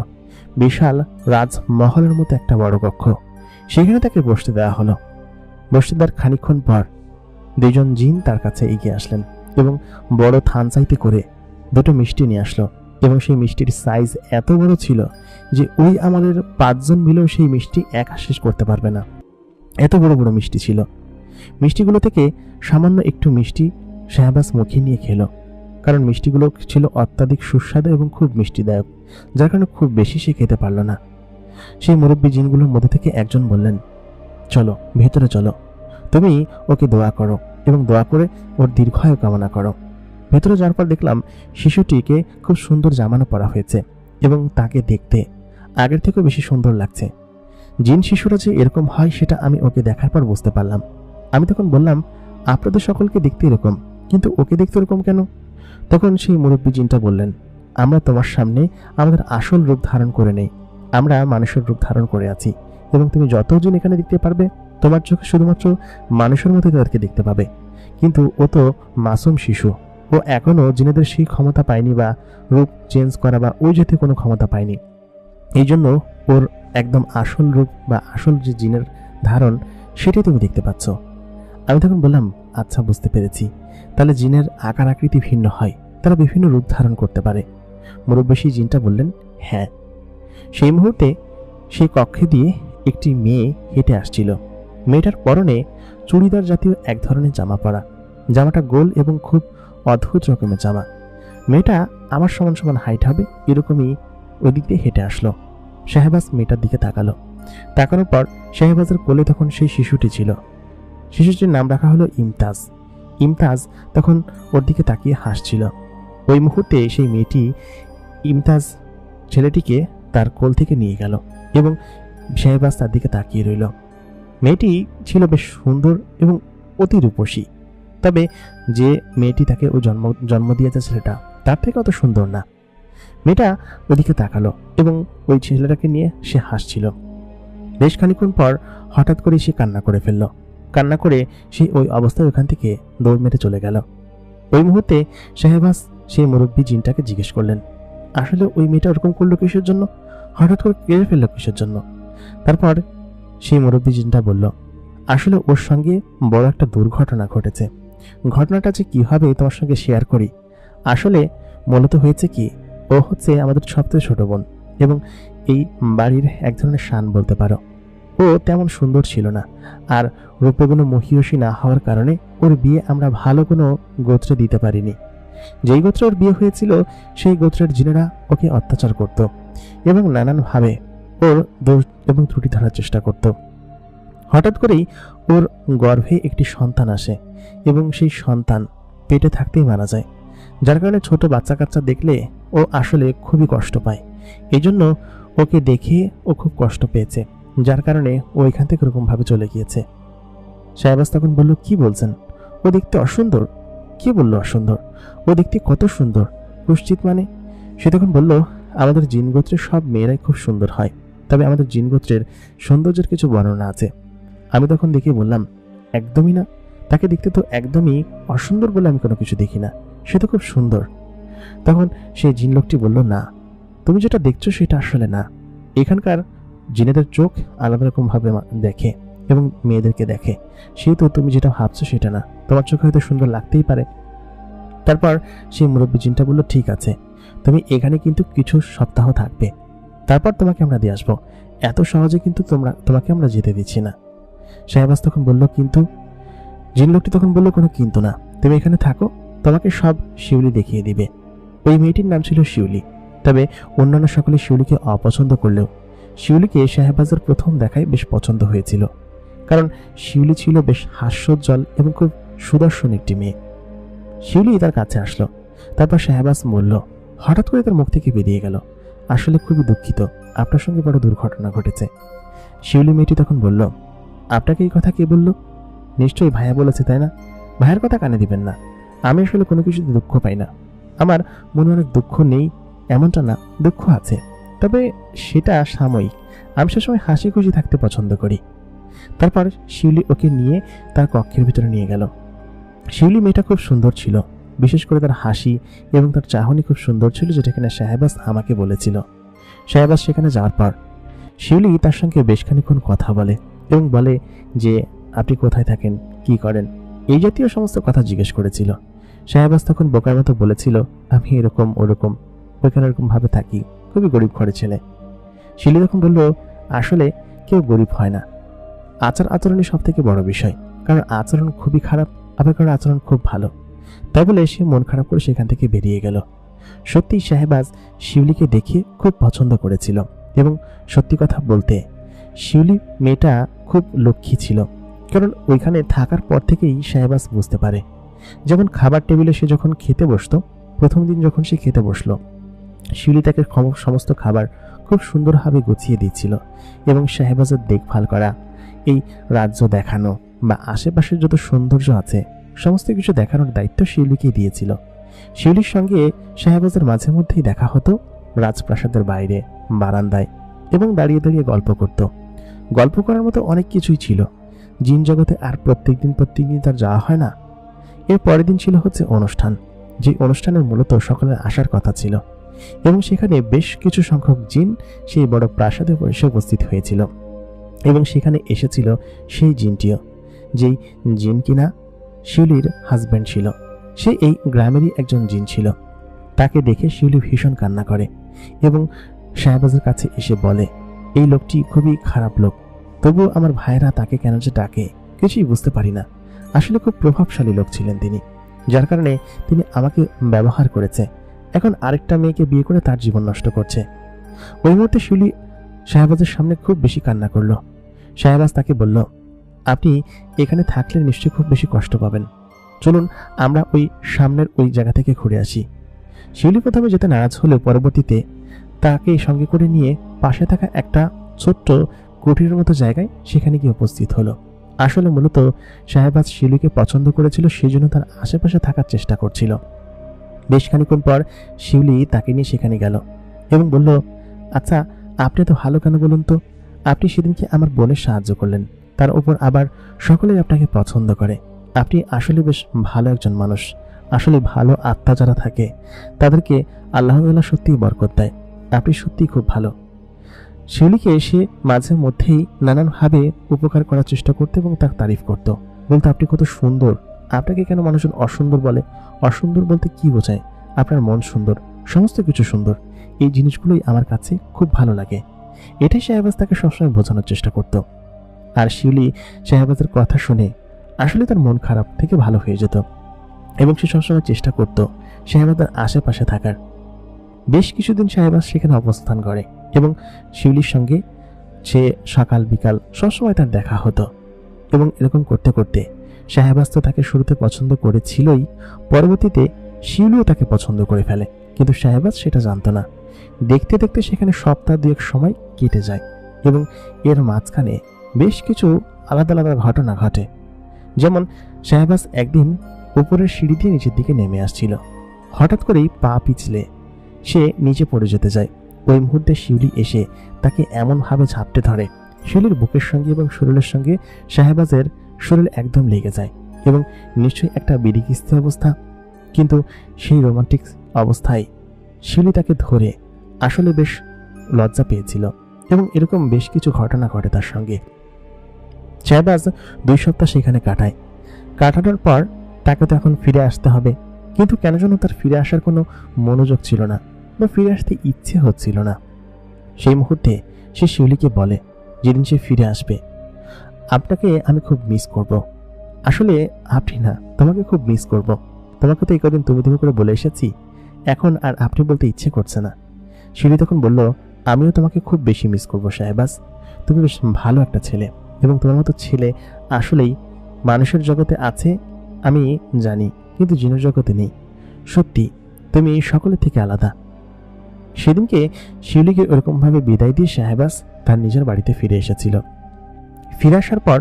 বিশাল রাজমহলের মতো একটা বড় কক্ষ। সেখানে তাকে বসতে দেওয়া হলো। বসতে দেওয়ার খানিকক্ষণ পর দুজন জিন তার কাছে এগিয়ে আসলেন এবং বড় থানচাইতে করে দুটো মিষ্টি নিয়ে আসলো। এবং সেই মিষ্টির সাইজ এত বড় ছিল যে ওই আমাদের 5 জন মিলেও সেই মিষ্টি একা শেষ করতে পারবে না, এত বড় বড় মিষ্টি ছিল। মিষ্টিগুলো থেকে সামান্য একটু মিষ্টি শাহবাজ মুখে নিয়ে খেলো, কারণ মিষ্টিগুলো ছিল অত্যাধিক সুস্বাদু এবং খুব মিষ্টিদায়ক, যার কারণে খুব বেশি সে খেতে পারল না। সেই মুরব্বী জিনগুলোর মধ্যে থেকে একজন বললেন, চলো ভেতরে চলো, তুমি ওকে দোয়া করো এবং দোয়া করে ওর দীর্ঘায়ু কামনা করো। ভেতরে যাওয়ার পর দেখলাম শিশুটিকে খুব সুন্দর জামানো পরা হয়েছে এবং তাকে দেখতে আগের থেকেও বেশি সুন্দর লাগছে। জিন শিশুরা যে এরকম হয় সেটা আমি ওকে দেখার পর বুঝতে পারলাম। আমি তখন বললাম, আপনাদের সকলকে দেখতে এরকম, কিন্তু ওকে দেখতে এরকম কেন? তখন সেই মুরব্বী জিনটা বললেন, আমরা তোমার সামনে আমাদের আসল রূপ ধারণ করে নেই, আমরা মানুষের রূপ ধারণ করে আছি, এবং তুমি যত জিন এখানে দেখতে পারবে তোমার চোখে শুধুমাত্র মানুষের মতো তাদেরকে দেখতে পাবে। কিন্তু ও তো মাসুম শিশু, ও এখনো জিনেদের সেই ক্ষমতা পায়নি বা রূপ চেঞ্জ করা বা ওই জাতীয় কোনো ক্ষমতা পায়নি। এই জন্য ওর একদম আসল রূপ বা আসল যে জিনের ধারণ সেটাই তুমি দেখতে পাচ্ছ। আমি তখন বললাম, আচ্ছা বুঝতে পেরেছি, তাহলে জিনের আকার আকৃতি ভিন্ন হয়, তারা বিভিন্ন রূপ ধারণ করতে পারে। মুরব্বী সেই জিনটা বললেন, হ্যাঁ। সেই মুহূর্তে সেই কক্ষে দিয়ে একটি মেয়ে হেঁটে আসছিল। মেয়েটার পরনে চুড়িদার জাতীয় এক ধরনের জামা পরা, জামাটা গোল এবং খুব অদ্ভুত রকমের জামা। মেয়েটা আমার সমান সমান হাইট হবে এরকমই ওই দিক দিয়ে হেঁটে আসলো। শাহবাজ মেয়েটার দিকে তাকালো। তাকানোর পর শাহবাজের কোলে তখন সেই শিশুটি ছিল। শিশুটির নাম রাখা হলো ইমতাজ। ইমতাজ তখন ওর দিকে তাকিয়ে হাসছিল। ওই মুহূর্তে সেই মেয়েটি ইমতাজ ছেলেটিকে তার কোল থেকে নিয়ে গেল এবং শাহবাজ তার দিকে তাকিয়ে রইল। মেয়েটি ছিল বেশ সুন্দর এবং অতি রূপসী, তবে যে মেয়েটি তাকে ও জন্ম দিয়েছে ছেলেটা তার থেকে অত সুন্দর না। মেয়েটা ওদিকে তাকালো এবং ওই ছেলেটাকে নিয়ে সে হাসছিল। বেশ খানিকক্ষণ পর হঠাৎ করে সে কান্না করে ফেলল। কান্না করে সে ওই অবস্থায় ওখান থেকে দৌড় মেরে চলে গেল। ওই মুহূর্তে শাহবাজ সেই মুরব্বী জিনটাকে জিজ্ঞেস করলেন, আসলে ওই মেয়েটা ওরকম করলো কিসের জন্য, হঠাৎ করে কেড়ে ফেললো কিসের জন্য? তারপর সেই মুরব্বী জিনটা বলল, আসলে ওর সঙ্গে বড় একটা দুর্ঘটনা ঘটেছে। ঘটনাটা যে কি হবে তোমার সঙ্গে শেয়ার করি। আসলে মূলত হয়েছে কি, ও হচ্ছে আমাদের সবচেয়ে ছোট বোন এবং এই বাড়ির এক ধরনের শান বলতে পারো। ও তেমন সুন্দর ছিল না, আর রূপগুণ মহিয়সী না হওয়ার কারণে ওর বিয়ে আমরা ভালো কোনো গোত্রে দিতে পারিনি। যেই গোত্রে ওর বিয়ে হয়েছিল সেই গোত্রের জিনেরা ওকে অত্যাচার করত এবং নানানভাবে ওর দোষ এবং ত্রুটি ধরার চেষ্টা করত। হঠাৎ করেই ওর গর্ভে একটি সন্তান আসে এবং সেই সন্তান পেটে থাকতেই মারা যায়, যার কারণে ছোট বাচ্চা কাচ্চা দেখলে ও আসলে খুবই কষ্ট পায়। এই জন্য ওকে দেখে ও খুব কষ্ট পেয়েছে, যার কারণে ও এখান থেকে এরকমভাবে চলে গিয়েছে। শাহবাজ তখন বলল, কি বলছেন? ও দেখতে অসুন্দর? কে বলল অসুন্দর? ও দেখতে কত সুন্দর, কুশ্চিত মানে? সে তখন বলল, আমাদের জিন গোত্রের সব মেয়েরাই খুব সুন্দর হয়, তবে আমাদের জিন গোত্রের সৌন্দর্যের কিছু বর্ণনা আছে। আমি তখন দেখে বললাম, একদমই না, তাকে দেখতে তো একদমই অসুন্দর বলে আমি কোনো কিছু দেখি না, সে তো খুব সুন্দর। তখন সেই জিন লোকটি বলল, না, তুমি যেটা দেখছো সেটা আসলে না। এখানকার জিনেদের চোখ আলাদা রকমভাবে দেখে এবং মেয়েদেরকে দেখে, সেহেতু তুমি যেটা ভাবছো সেটা না, তোমার চোখে হয়তো সুন্দর লাগতেই পারে। তারপর সেই মুরব্বী জিনটা বলল, ঠিক আছে, তুমি এখানে কিন্তু কিছু সপ্তাহ থাকবে, তারপর তোমাকে আমরা দিয়ে আসবো। এত সহজে কিন্তু তোমাকে আমরা যেতে দিচ্ছি না। শাহবাজ তখন বলল, কিন্তু? জিন লোকটি তখন বলল, কোনো কিন্তু না, তুমি এখানে থাকো, তোমাকে সব শিউলি দেখিয়ে দিবে। ওই মেয়েটির নাম ছিল শিউলি, তবে অন্যান্য সকলে শিউলিকে অপছন্দ করলেও শিউলিকে শাহবাজের প্রথম দেখায় বেশ পছন্দ হয়েছিল, কারণ শিউলি ছিল বেশ হাস্যোজ্জ্বল এবং খুব সুদর্শন একটি মেয়ে। শিউলি তার কাছে আসলো। তারপর শাহবাজ বলল, হঠাৎ করে তার মুখ থেকে বেরিয়ে গেল, আসলে খুবই দুঃখিত, আপনার সঙ্গে বড় দুর্ঘটনা ঘটেছে। শিউলি মেয়েটি তখন বলল, আপনাকে এই কথা কে বলল? নিশ্চয়ই ভাইয়া বলেছে, তাই না? ভাইয়ের কথা কানে দিবেন না। আমি আসলে কোনো কিছুতে দুঃখ পাই না। আমার মনে অনেক দুঃখ নেই এমনটা না, দুঃখ আছে, তবে সেটা সাময়িক। আমি সবসময় হাসি খুশি থাকতে পছন্দ করি। তারপর শিউলি ওকে নিয়ে তার কক্ষের ভিতরে নিয়ে গেল। শিউলি মেয়েটা খুব সুন্দর ছিল, বিশেষ করে তার হাসি এবং তার চাহনি খুব সুন্দর ছিল, যেটা কিনা শাহবাজ আমাকে বলেছিল। শাহবাজ সেখানে যাওয়ার পর শিউলি তার সঙ্গে বেশ খানিক্ষণ কথা বলে এবং বলে যে আপনি কোথায় থাকেন, কি করেন, এই জাতীয় সমস্ত কথা জিজ্ঞেস করেছিল। শাহবাজ তখন বোকার মতো বলেছিল, আমি এরকম ওরকম ওইখানে এরকম ভাবে থাকি, খুবই গরিব ঘরের ছেলে। শিউলি তখন বলল, আসলে কেউ গরিব হয় না, আচরণই সব থেকে বড় বিষয়। কারণ আচরণ খুবই খারাপ, আবার কারণ আচরণ খুব ভালো। তাই বলে সে মন খারাপ করে সেখান থেকে বেরিয়ে গেল। সত্যি শাহবাজ শিউলিকে দেখে খুব পছন্দ করেছিল এবং সত্যি কথা বলতে শিউলি মেয়েটা খুব লক্ষ্মী ছিল। কারণ ওইখানে থাকার পর থেকেই শাহবাজ বুঝতে পারে, যেমন খাবার টেবিলে সে যখন খেতে বসতো, প্রথম দিন যখন সে খেতে বসলো, শিউলি তাকে সমস্ত খাবার খুব সুন্দরভাবে গুছিয়ে দিচ্ছিল এবং শাহবাজের দেখভাল করা, এই রাজ্য দেখানো বা আশেপাশের যত সৌন্দর্য আছে সমস্ত কিছু দেখানোর দায়িত্ব শিউলিকে দিয়েছিল। শিউলির সঙ্গে শাহবাজের মাঝে মধ্যেই দেখা হতো রাজপ্রাসাদের বাইরে, বারান্দায়, এবং দাঁড়িয়ে দাঁড়িয়ে গল্প করত। গল্প করার মতো অনেক কিছুই ছিল। জিন জগতে আর প্রত্যেকদিন তার যাওয়া হয় না। এর পরের দিন ছিল হচ্ছে অনুষ্ঠান, যে অনুষ্ঠানের মূলত সকলের আসার কথা ছিল এবং সেখানে বেশ কিছু সংখ্যক জিন সেই বড় প্রাসাদে এসে উপস্থিত হয়েছিল এবং সেখানে এসেছিল সেই জিনটিও, যেই জিন কিনা শিউলির হাজব্যান্ড ছিল। সে এই গ্রামেরই একজন জিন ছিল। তাকে দেখে শিউলি ভীষণ কান্না করে এবং শাহবাজের কাছে এসে বলে, এই লোকটি খুবই খারাপ লোক, তবুও আমার ভাইয়েরা তাকে কেন যে ডাকে কিছুই বুঝতে পারি না। আসলে খুব প্রভাবশালী লোক ছিলেন তিনি, যার কারণে তিনি আমাকে ব্যবহার করেছে, এখন আরেকটা মেয়েকে বিয়ে করে তার জীবন নষ্ট করছে। ওই মুহূর্তে শিউলি শাহবাজের সামনে খুব বেশি কান্না করলো। শাহবাজ তাকে বলল, আপনি এখানে থাকলে নিশ্চয়ই খুব বেশি কষ্ট পাবেন, চলুন আমরা ওই সামনের ওই জায়গা থেকে ঘুরে আসি। শিউলি প্রথমে যেতে নারাজ হলেও পরবর্তীতে তাকে সঙ্গে করে নিয়ে পাশে থাকা একটা ছোট্ট কুটিরের মতো জায়গায় সেখানে গিয়ে উপস্থিত হলো। আসলে মূলত শাহবাজ শিউলিকে পছন্দ করেছিল, সেই জন্য তার আশেপাশে থাকার চেষ্টা করছিল। বেশ খানিক্ষণ পর শিউলি তাকে নিয়ে সেখানে গেল এবং বলল, আচ্ছা আপনি তো ভালো কেন বলুন তো? আপনি সেদিনকে আমার বোনের সাহায্য করলেন, তার উপর আবার সকলেই আপনাকে পছন্দ করে। আপনি আসলে বেশ ভালো একজন মানুষ। আসলে ভালো আত্মা যারা থাকে তাদেরকে আল্লাহ তাআলা সত্যিই বরকত দেয়। আপনি সত্যিই খুব ভালো। শিউলিকে সে মাঝে মধ্যেই নানানভাবে উপকার করার চেষ্টা করত এবং তার তারিফ করত, বলতো আপনি কত সুন্দর, আপনাকে কেন মানুষজন অসুন্দর বলে? অসুন্দর বলতে কি বোঝায়? আপনার মন সুন্দর, সমস্ত কিছু সুন্দর, এই জিনিসগুলোই আমার কাছে খুব ভালো লাগে। এটাই শাহবাজ তাকে সবসময় বোঝানোর চেষ্টা করত। আর শিউলি শাহবাজের কথা শুনে আসলে তার মন খারাপ থেকে ভালো হয়ে যেত এবং সে সবসময় চেষ্টা করত শাহবাজের আশেপাশে থাকার। বেশ কিছুদিন শাহবাজ সেখানে অবস্থান করে এবং শিউলির সঙ্গে সে সকাল বিকাল সবসময় তার দেখা হতো এবং এরকম করতে করতে শাহবাজ তো তাকে শুরুতে পছন্দ করেছিলই, পরবর্তীতে শিউলিও তাকে পছন্দ করে ফেলে, কিন্তু শাহবাজ সেটা জানতো না। দেখতে দেখতে সেখানে সপ্তাহ দুয়েক সময় কেটে যায় এবং এর মাঝখানে বেশ কিছু আলাদা আলাদা ঘটনা ঘটে। যেমন শাহবাজ একদিন উপরের সিঁড়ি দিয়ে নিচের দিকে নেমে আসছিল, হঠাৎ করেই পা পিছলে সে নিচে পড়ে যেতে যায়। ওই মুহূর্তে শিউলি এসে তাকে এমনভাবে ঝাপটে ধরে, শিউলির বুকের সঙ্গে এবং শরীরের সঙ্গে শাহবাজের শরীর একদম লেগে যায় এবং নিশ্চয়ই একটা বিড়িকিস্তি অবস্থা, কিন্তু সেই রোমান্টিক অবস্থায় শিউলি তাকে ধরে আসলে বেশ লজ্জা পেয়েছিল এবং এরকম বেশ কিছু ঘটনা ঘটে তার সঙ্গে। শাহবাজ 2 সপ্তাহ সেখানে কাটানোর পর তাকে তো এখন ফিরে আসতে হবে, কিন্তু কেন যেন তার ফিরে আসার কোনো মনোযোগ ছিল না বা ফিরে আসতে ইচ্ছে হচ্ছিল না। সেই মুহূর্তে সে শিউলিকে বলে, যেদিন সে ফিরে আসবে, আপনাকে আমি খুব মিস করব। আসলে আপনি না, তোমাকে খুব মিস করব। তোমাকে তো এই কদিন তুমি তুমি করে বলে এসেছি, এখন আর আপনি বলতে ইচ্ছে করছে না। শিউলি তখন বলল, আমিও তোমাকে খুব বেশি মিস করব শাহবাজ, তুমি বেশ ভালো একটা ছেলে এবং তোমার মতো ছেলে আসলেই মানুষের জগতে আছে আমি জানি, কিন্তু জিনের জগতে নেই। সত্যি তুমি সকলের থেকে আলাদা। সেদিনকে শিউলিকে ওরকমভাবে বিদায় দিয়ে শাহবাজ তার নিজের বাড়িতে ফিরে এসেছিল। ফিরে আসার পর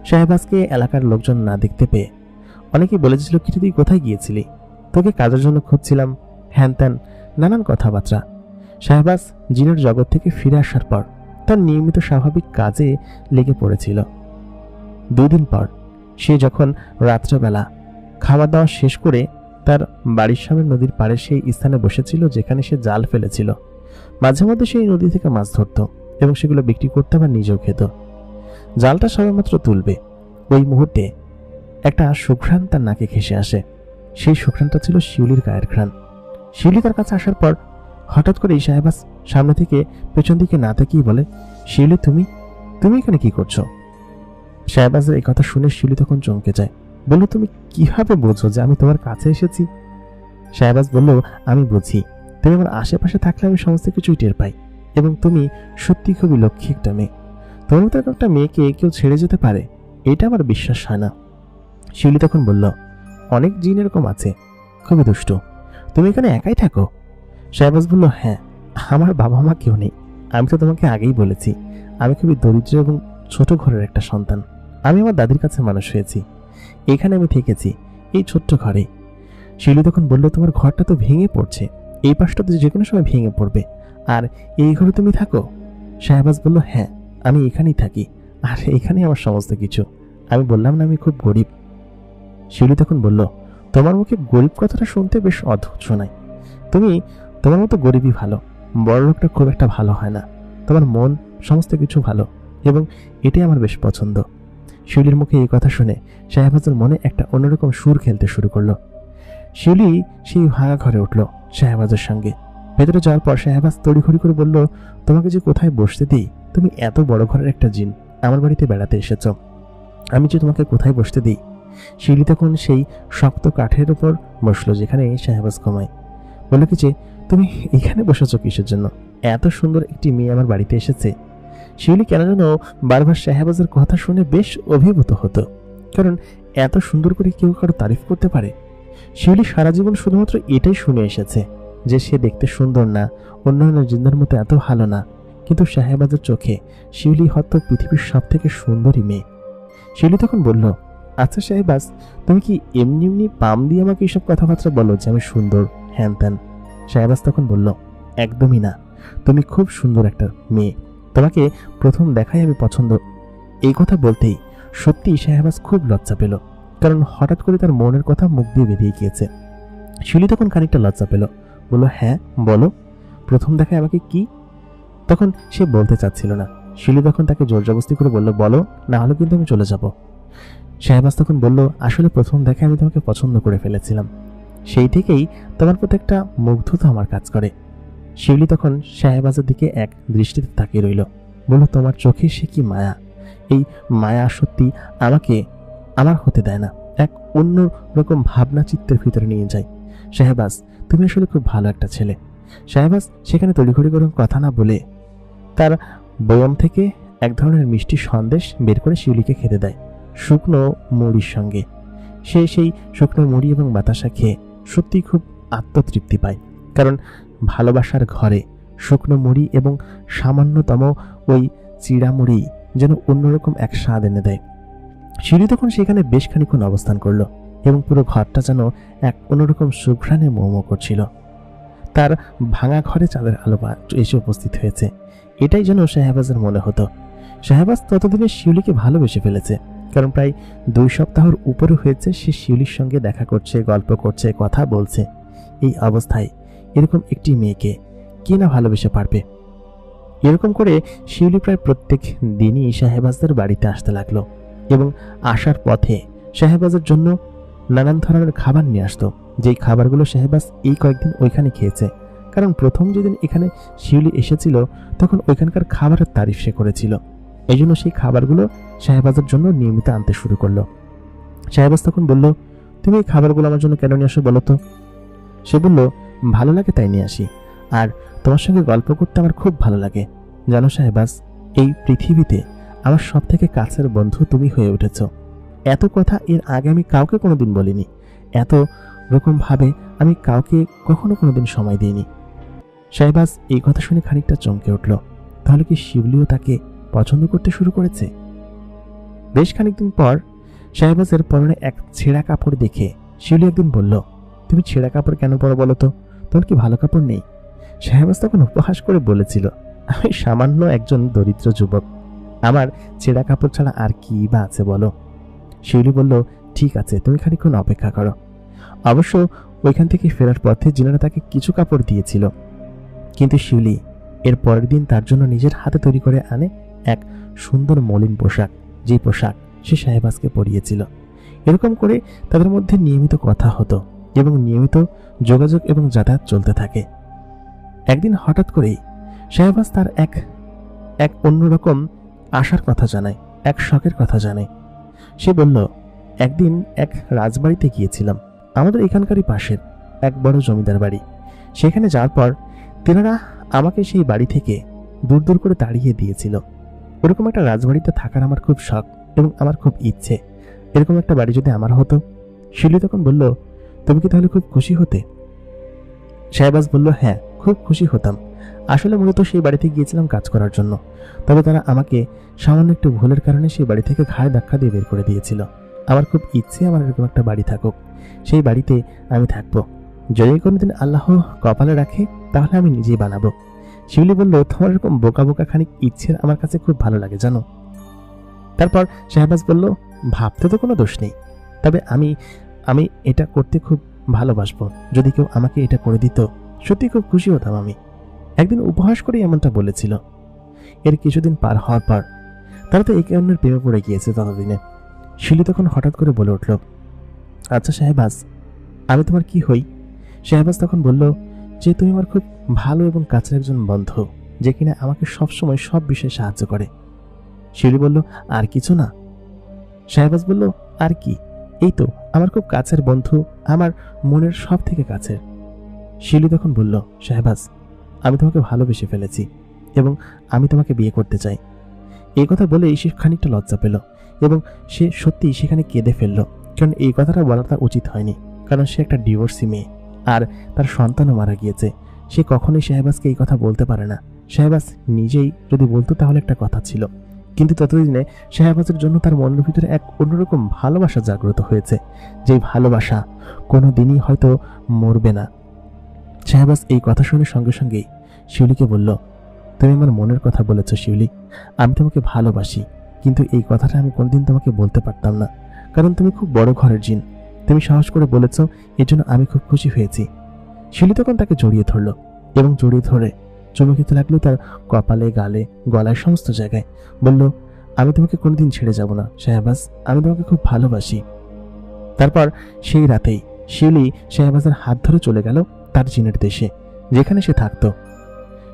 শাহবাজকে এলাকার লোকজন না দেখতে পেয়ে অনেকেই বলেছিল, কি তুই কোথায় গিয়েছিলি, তোকে কাজের জন্য খুঁজছিলাম, হ্যান ত্যান নানান কথাবার্তা। শাহবাজ জিনের জগৎ থেকে ফিরে আসার পর তার নিয়মিত স্বাভাবিক কাজে লেগে পড়েছিল। 2 দিন পর সে যখন রাত্রেবেলা খাওয়া দাওয়া শেষ করে তার বাড়ির সামনে নদীর পাড়ে সেই স্থানে বসেছিল যেখানে সে জাল ফেলেছিল। মাঝে মধ্যে সেই নদী থেকে মাছ ধরত এবং সেগুলো বিক্রি করতে আবার নিজেও খেত। জালটা সবেমাত্র তুলবে, ওই মুহূর্তে একটা সুঘ্রাণ তার নাকে ঘেঁষে আসে। সেই সুঘ্রাণটা ছিল শিউলির গায়ের ঘ্রাণ। শিউলি তার কাছে আসার পর হঠাৎ করেই শাহবাজ সামনে থেকে পেছন দিকে না তাকিয়ে বলে, শিউলি তুমি তুমি এখানে কি করছো? শাহবাজের এই কথা শুনে শিউলি তখন চমকে যায়। বলল, তুমি কিভাবে বোঝো যে আমি তোমার কাছে এসেছি? শাহবাজ বলল, আমি বুঝি, তুমি আমার আশেপাশে থাকলে আমি সমস্ত কিছুই টের পাই, এবং তুমি সত্যি খুবই লক্ষ্মী একটা মেয়ে। তোমার মতো একটা মেয়েকে কেউ ছেড়ে যেতে পারে, এটা আমার বিশ্বাস হয় না। শিউলি তখন বলল, অনেক জিন এরকম আছে, খুবই দুষ্ট, তুমি এখানে একাই থাকো? শাহবাজ বলল, হ্যাঁ, আমার বাবা মা কেউ নেই। আমি তো তোমাকে আগেই বলেছি, আমি খুবই দরিদ্র এবং ছোট ঘরের একটা সন্তান। আমি আমার দাদির কাছে মানুষ হয়েছি, এখানে আমি থেকেছি, এই ছোট্ট ঘরে। শিউলি তখন বলল, তোমার ঘরটা তো ভেঙে পড়ছে, এই পাশটা তো যে কোনো সময় ভেঙে পড়বে, আর এই ঘরে তুমি থাকো? শাহবাজ বলল, হ্যাঁ, আমি এখানেই থাকি, আর এখানেই আমার সমস্ত কিছু। আমি বললাম না আমি খুব গরিব? শিউলি তখন বলল, তোমার মুখে গরিব কথাটা শুনতে বেশ অদ্ভুত শোনায়। তুমি তোমার মতো গরিবই ভালো, বড় লোকটা খুব একটা ভালো হয় না। তোমার মন সমস্ত কিছু ভালো, এবং এটাই আমার বেশ পছন্দ। শিউলির মুখে এই কথা শুনে শাহবাজের মনে একটা অন্যরকম সুর খেলতে শুরু করলো। শিউলি সেই ভাঙা ঘরে উঠল শাহবাজের সঙ্গে। ভেতরে যাওয়ার পর শাহবাজ তড়িঘড়ি করে বলল, তোমাকে যে কোথায় বসতে দিই, তুমি এত বড় ঘরের একটা জিন আমার বাড়িতে বেড়াতে এসেছ, আমি যে তোমাকে কোথায় বসতে দিই? শিউলি তখন সেই শক্ত কাঠের উপর বসলো যেখানে শাহবাজ ঘুমায়। বলল কি যে, তুমি এখানে বসেছ কিসের জন্য? এত সুন্দর একটি মেয়ে আমার বাড়িতে এসেছে। শিউলি কেন যেন বারবার শাহবাজের কথা শুনে বেশ অভিভূত হতো, কারণ এত সুন্দর করে কেউ কারো তারিফ করতে পারে। শিউলি সারা জীবন শুধুমাত্র এটাই শুনে এসেছে যে সে দেখতে সুন্দর না, অন্যান্য জিনদের মতো এত ভালো না, কিন্তু শাহবাজের চোখে শিউলি হয়তো পৃথিবীর সব থেকে সুন্দরী মেয়ে। শিউলি তখন বলল, আচ্ছা শাহবাজ, তুমি কি এমনি এমনি পাম দিয়ে আমাকে এইসব কথাবার্তা বলো যে আমি সুন্দর, হ্যান ত্যান? শাহবাজ তখন বলল, একদমই না, তুমি খুব সুন্দর একটা মেয়ে, তোমাকে প্রথম দেখাই আমি পছন্দ। এই কথা বলতেই সত্যি শাহবাজ খুব লজ্জা পেল, কারণ হঠাৎ করে তার মনের কথা মুখ দিয়ে বেরিয়ে গিয়েছে। শিউলি তখন খানিকটা লজ্জা পেল, বলল, হ্যাঁ বলো, প্রথম দেখায় আমাকে কি? তখন সে বলতে চাচ্ছিল না। শিউলি তখন তাকে জোরজবস্তি করে বলল, বলো, না হলে কিন্তু আমি চলে যাব। শাহবাজ তখন বলল, আসলে প্রথম দেখে আমি তোমাকে পছন্দ করে ফেলেছিলাম, সেই থেকেই তোমার প্রতি একটা মুগ্ধতা আমার কাজ করে। শিউলি তখন শাহবাজের দিকে এক দৃষ্টিতে তাকিয়ে রইল, বলল, তোমার চোখে সে কি মায়া! এই মায়া সত্যি আমাকে আমার হতে দেয় না, এক অন্য রকম ভাবনা চিত্তের ভিতরে নিয়ে যায়। শাহবাজ, তুমি আসলে খুব ভালো একটা ছেলে। শাহবাজ সেখানে তড়িঘড়ি করে কথা না বলে তার বয়ম থেকে এক ধরনের মিষ্টি সন্দেশ বের করে শিউলিকে খেতে দেয়, শুকনো মুড়ির সঙ্গে। সে সেই শুকনো মুড়ি এবং বাতাসা খেয়ে সত্যি খুব আত্মতৃপ্তি পায়, কারণ ভালোবাসার ঘরে শুকনো মুড়ি এবং সামান্যতম ওই চিড়া মুড়ি যেন অন্যরকম এক স্বাদ এনে দেয়। শিউলি তখন সেখানে বেশ খানিক্ষণ অবস্থান করল, এবং পুরো ঘরটা যেন এক অন্যরকম সুঘ্রাণে মোমো করছিল। তার ভাঙা ঘরে চাঁদের আলো এসে উপস্থিত হয়েছে, এটাই যেন শাহবাজের মনে হতো। শাহবাজ ততদিনে শিউলিকে ভালোবেসে ফেলেছে, কারণ প্রায় 2 সপ্তাহের উপরে হয়েছে সে শিউলির সঙ্গে দেখা করছে, গল্প করছে, কথা বলছে। এই অবস্থায় এরকম একটি মেয়েকে কে না ভালোবেসে পারবে? এরকম করে শিউলি প্রায় প্রত্যেক দিনই শাহবাজদের বাড়িতে আসতে লাগলো, এবং আসার পথে শাহবাজের জন্য নানান ধরনের খাবার নিয়ে আসতো, যেই খাবারগুলো শাহবাজ এই কয়েকদিন ওইখানে খেয়েছে, কারণ প্রথম যেদিন এখানে শিউলি এসেছিল তখন ওইখানকার খাবারের তারিফ সে করেছিল। এই জন্য সেই খাবারগুলো শাহবাজের জন্য নিয়মিত আনতে শুরু করলো। শাহবাজ তখন বলল, তুমি এই খাবারগুলো আমার জন্য কেন নিয়ে আসো বলো তো? সে বলল, ভালো লাগে তাই নিয়ে আসি, আর তোমার সঙ্গে গল্প করতে আমার খুব ভালো লাগে। জানো শাহবাজ, এই পৃথিবীতে আমার সব থেকে কাছের বন্ধু তুমি হয়ে উঠেছ। এত কথা এর আগে আমি কাউকে কোনোদিন বলিনি, এত রকম ভাবে আমি কাউকে কখনো কোনোদিন সময় দিইনি। শাহবাজ এই কথা শুনে খানিকটা চমকে উঠল। তাহলে কি শিউলিও তাকে পছন্দ করতে শুরু করেছে? বেশ খানিকদিন পর শাহবাজের পরনে এক ছেঁড়া কাপড় দেখে শিউলি একদিন বলল, তুমি ছেঁড়া কাপড় কেন পরো বলো তো? তোমার কি ভালো কাপড় নেই? শাহবাজ তখন উপহাস করে বলেছিল, আমি সামান্য একজন দরিদ্র যুবক, আমার ছেঁড়া কাপড় ছাড়া আর কি বা আছে বলো। শিউলি বলল, ঠিক আছে, তুমি খানিকক্ষণ অপেক্ষা করো। অবশ্য ওইখান থেকে ফেরার পথে জিনারা তাকে কিছু কাপড় দিয়েছিল, কিন্তু শিউলি এর পরের দিন তার জন্য নিজের হাতে তৈরি করে আনে এক সুন্দর মলিন পোশাক, যে পোশাক সে শাহবাজকে পরিয়েছিল। এরকম করে তাদের মধ্যে নিয়মিত কথা হতো এবং নিয়মিত যোগাযোগ এবং যাতায়াত চলতে থাকে। একদিন হঠাৎ করেই শাহবাজ তার এক অন্যরকম আশার কথা জানায়, এক শখের কথা জানায়। সে বলল, একদিন এক রাজবাড়িতে গিয়েছিলাম, আমাদের এখানকারই পাশের এক বড় জমিদার বাড়ি। সেখানে যাওয়ার পর তেনারা আমাকে সেই বাড়ি থেকে দূর দূর করে তাড়িয়ে দিয়েছিল। ওরকম একটা রাজবাড়িতে থাকার আমার খুব শখ এবং আমার খুব ইচ্ছে, এরকম একটা বাড়ি যদি আমার হতো। শিউলি তখন বলল, তুমি কি তাহলে খুব খুশি হতে? শাহবাজ বলল, হ্যাঁ, খুব খুশি হতাম। আসলে মূলত সেই বাড়িতে গিয়েছিলাম কাজ করার জন্য, তবে তারা আমাকে সামান্য একটু ভুলের কারণে সেই বাড়ি থেকে ঘাড় ধাক্কা দিয়ে বের করে দিয়েছিল। আমার খুব ইচ্ছে আমার এরকম একটা বাড়ি থাকুক, সেই বাড়িতে আমি থাকবো। যদি কোনোদিন আল্লাহ কপালে রাখে তাহলে আমি নিজেই বানাবো। শিউলি বলল, তোমার এরকম বোকা বোকা খানিক ইচ্ছের আমার কাছে খুব ভালো লাগে জানো। তারপর শাহবাজ বলল, ভাবতে তো কোনো দোষ নেই, তবে আমি আমি এটা করতে খুব ভালোবাসবো। যদি কেউ আমাকে এটা করে দিত সত্যি খুব খুশি হতাম আমি। একদিন উপহাস করে এমনটা বলেছিল। এর কিছুদিন পার হওয়ার পর তারা তো একে অন্যের প্রেমে পড়ে গিয়েছে। ততদিনে শিউলি তখন হঠাৎ করে বলে উঠল, আচ্ছা শাহবাজ, আমি তোমার কি হই? শাহবাজ তখন বলল যে, তুমি আমার খুব ভালো এবং কাছের একজন বন্ধু, যে কিনা আমাকে সবসময় সব বিষয়ে সাহায্য করে। শিউলি বলল, আর কিছু না? শাহবাজ বলল, আর কি, এই তো আমার খুব কাছের বন্ধু, আমার মনের সব থেকে কাছের। শিউলি তখন বলল, শাহবাজ, আমি তোমাকে ভালোবেসে ফেলেছি এবং আমি তোমাকে বিয়ে করতে চাই। এই কথা বলে সে খানিকটা লজ্জা পেল এবং সে সত্যি সেখানে কেঁদে ফেলল, কারণ এই কথাটা বলা তার উচিত হয়নি, কারণ সে একটা ডিভোর্সি মেয়ে আর তার সন্তানও মারা গিয়েছে। সে কখনোই শাহবাজকে এই কথা বলতে পারে না। শাহবাজ নিজেই যদি বলতো তাহলে একটা কথা ছিল, কিন্তু ততদিনে শাহবাজের জন্য তার মনের ভিতরে এক অন্যরকম ভালোবাসা জাগ্রত হয়েছে, যেই ভালোবাসা কোনো দিনই হয়তো মরবে না। শাহবাজ এই কথা শুনে সঙ্গে সঙ্গেই শিউলিকে বলল, তুমি আমার মনের কথা বলেছ শিউলি, আমি তোমাকে ভালোবাসি, কিন্তু এই কথাটা আমি কোনোদিন তোমাকে বলতে পারতাম না, কারণ তুমি খুব বড় ঘরের জিন। তুমি সাহস করে বলেছ, এর জন্য আমি খুব খুশি হয়েছি। শিউলি তখন তাকে জড়িয়ে ধরল এবং জড়িয়ে ধরে চুমু খেতে লাগলো তার কপালে, গালে, গলায়, সমস্ত জায়গায়। বলল, আমি তোমাকে কোনোদিন ছেড়ে যাব না শাহবাজ, আমি তোমাকে খুব ভালোবাসি। তারপর সেই রাতেই শিউলি শাহবাজের হাত ধরে চলে গেল তার জিনের দেশে, যেখানে সে থাকত।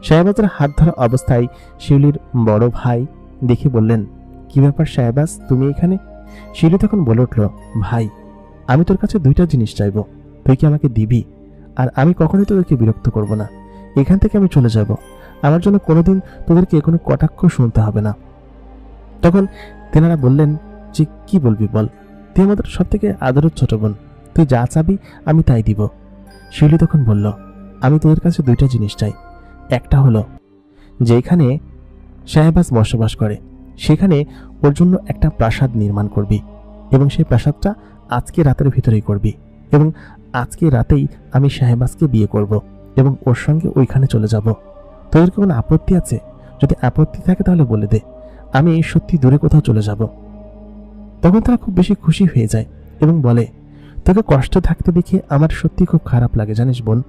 শাহবাজের হাত ধরা অবস্থায় শিউলির বড় ভাই দেখে বললেন, কি ব্যাপার শাহবাজ, তুমি এখানে? শিউলি তখন বলে উঠল, ভাই, আমি তোর কাছে দুইটা জিনিস চাইবো, তুই কি আমাকে দিবি? আর আমি কখনোই তোদেরকে বিরক্ত করব না, এখান থেকে আমি চলে যাব, আমার জন্য কোনোদিন তোদেরকে কোনো কটাক্ষ শুনতে হবে না। তখন তেনারা বললেন, যে কি বলবি বল, তুই আমাদের সব থেকে আদরের ছোট বোন, তুই যা চাবি আমি তাই দিব। শিউলি তখন বলল, আমি তোদের কাছে দুইটা জিনিস চাই। একটা হলো, যেখানে শাহবাজ বসবাস করে সেখানে ওর জন্য একটা প্রাসাদ নির্মাণ করবি এবং সেই প্রাসাদটা আজকে রাতের ভিতরেই করবি, এবং আজকে রাতেই আমি শাহবাজকে বিয়ে করব এবং ওর সঙ্গে ওইখানে চলে যাব। তোদের কি কোনো আপত্তি আছে? যদি আপত্তি থাকে তাহলে বলে দে, আমি সত্যি দূরে কোথাও চলে যাব। তখন তারা খুব বেশি খুশি হয়ে যায় এবং বলে, তোকে কষ্ট থাকতে দেখে আমার সত্যি খুব খারাপ লাগে জানিস বোন,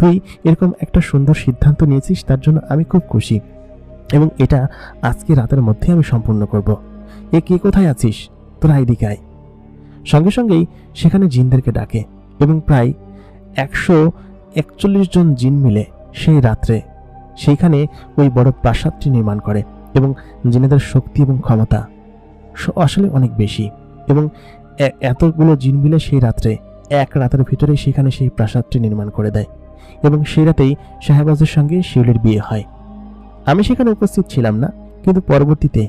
তুই এরকম একটা সুন্দর সিদ্ধান্ত নিয়েছিস, তার জন্য আমি খুব খুশি এবং এটা আজকে রাতের মধ্যে আমি সম্পূর্ণ করব। এ কে কোথায় আছিস, তোরা এদিকে আয়। সঙ্গে সঙ্গেই সেখানে জিনদেরকে ডাকে এবং প্রায় 141 জন জিন মিলে সেই রাত্রে সেইখানে ওই বড় প্রাসাদটি নির্মাণ করে এবং জিনেদের শক্তি এবং ক্ষমতা আসলে অনেক বেশি, এবং এতগুলো জিন মিলে সেই রাত্রে এক রাতের ভিতরে সেখানে সেই প্রাসাদটি নির্মাণ করে দেয় এবং সেই রাতেই শাহবাজের সঙ্গে শিউলির বিয়ে হয়। আমি সেখানে উপস্থিত ছিলাম না, কিন্তু পরবর্তীতে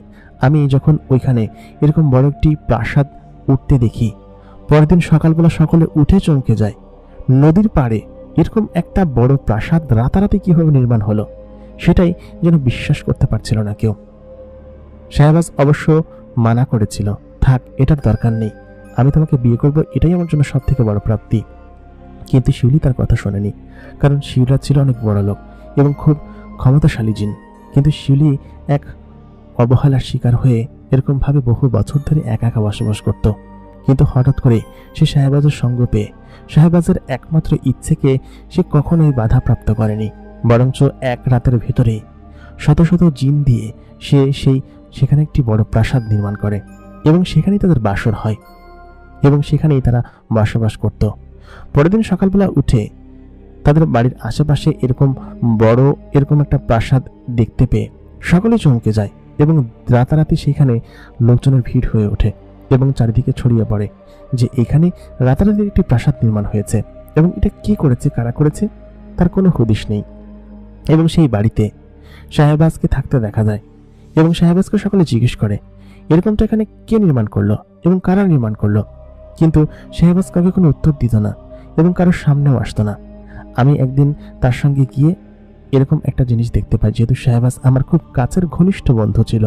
আমি যখন ওইখানে এরকম বড় একটি প্রাসাদ উঠতে দেখি, পরের দিন সকালবেলা সকলে উঠে চমকে যায়। নদীর পাড়ে এরকম একটা বড় প্রাসাদ রাতারাতি কিভাবে নির্মাণ হলো সেটাই যেন বিশ্বাস করতে পারছিল না কেউ। শাহবাজ অবশ্য মানা করেছিল, থাক, এটার দরকার নেই, আমি তোমাকে বিয়ে করব, এটাই আমার জন্য সব থেকে বড় প্রাপ্তি। কিন্তু শিউলি তার কথা শোনেনি, কারণ শিউলা ছিল অনেক বড় লোক এবং খুব ক্ষমতাশালী জিন। কিন্তু শিউলি এক অবহেলার শিকার হয়ে এরকম ভাবে বহু বছর ধরে একা একা বসবাস করত। কিন্তু হঠাৎ করে সে শাহবাজের সঙ্গ পেয়ে শাহবাজের একমাত্র ইচ্ছেকে সে কখনোই বাধাপ্রাপ্ত করেনি, বরঞ্চ এক রাতের ভেতরে শত শত জিন দিয়ে সে সেখানে একটি বড় প্রাসাদ নির্মাণ করে এবং সেখানেই তাদের বাসর হয় এবং সেখানেই তারা বসবাস করত। পরের দিন সকালবেলা উঠে তাদের বাড়ির আশেপাশে এরকম একটা প্রাসাদ দেখতে পেয়ে সকলে চমকে যায় এবং রাতারাতি সেখানে লোকজনের ভিড় হয়ে ওঠে এবং চারিদিকে ছড়িয়ে পড়ে যে এখানে রাতারাতি একটি প্রাসাদ নির্মাণ হয়েছে এবং এটা কি করেছে, কারা করেছে তার কোনো হদিশ নেই। এবং সেই বাড়িতে শাহবাজকে থাকতে দেখা যায় এবং শাহবাজকে সকলে জিজ্ঞেস করে এরকমটা এখানে কে নির্মাণ করলো এবং কারা নির্মাণ করলো। কিন্তু শাহবাজ কাউকে কোনো উত্তর দিত না এবং কারোর সামনেও আসতো না। আমি একদিন তার সঙ্গে গিয়ে এরকম একটা জিনিস দেখতে পাই, যেহেতু শাহবাজ আমার খুব কাছের ঘনিষ্ঠ বন্ধু ছিল।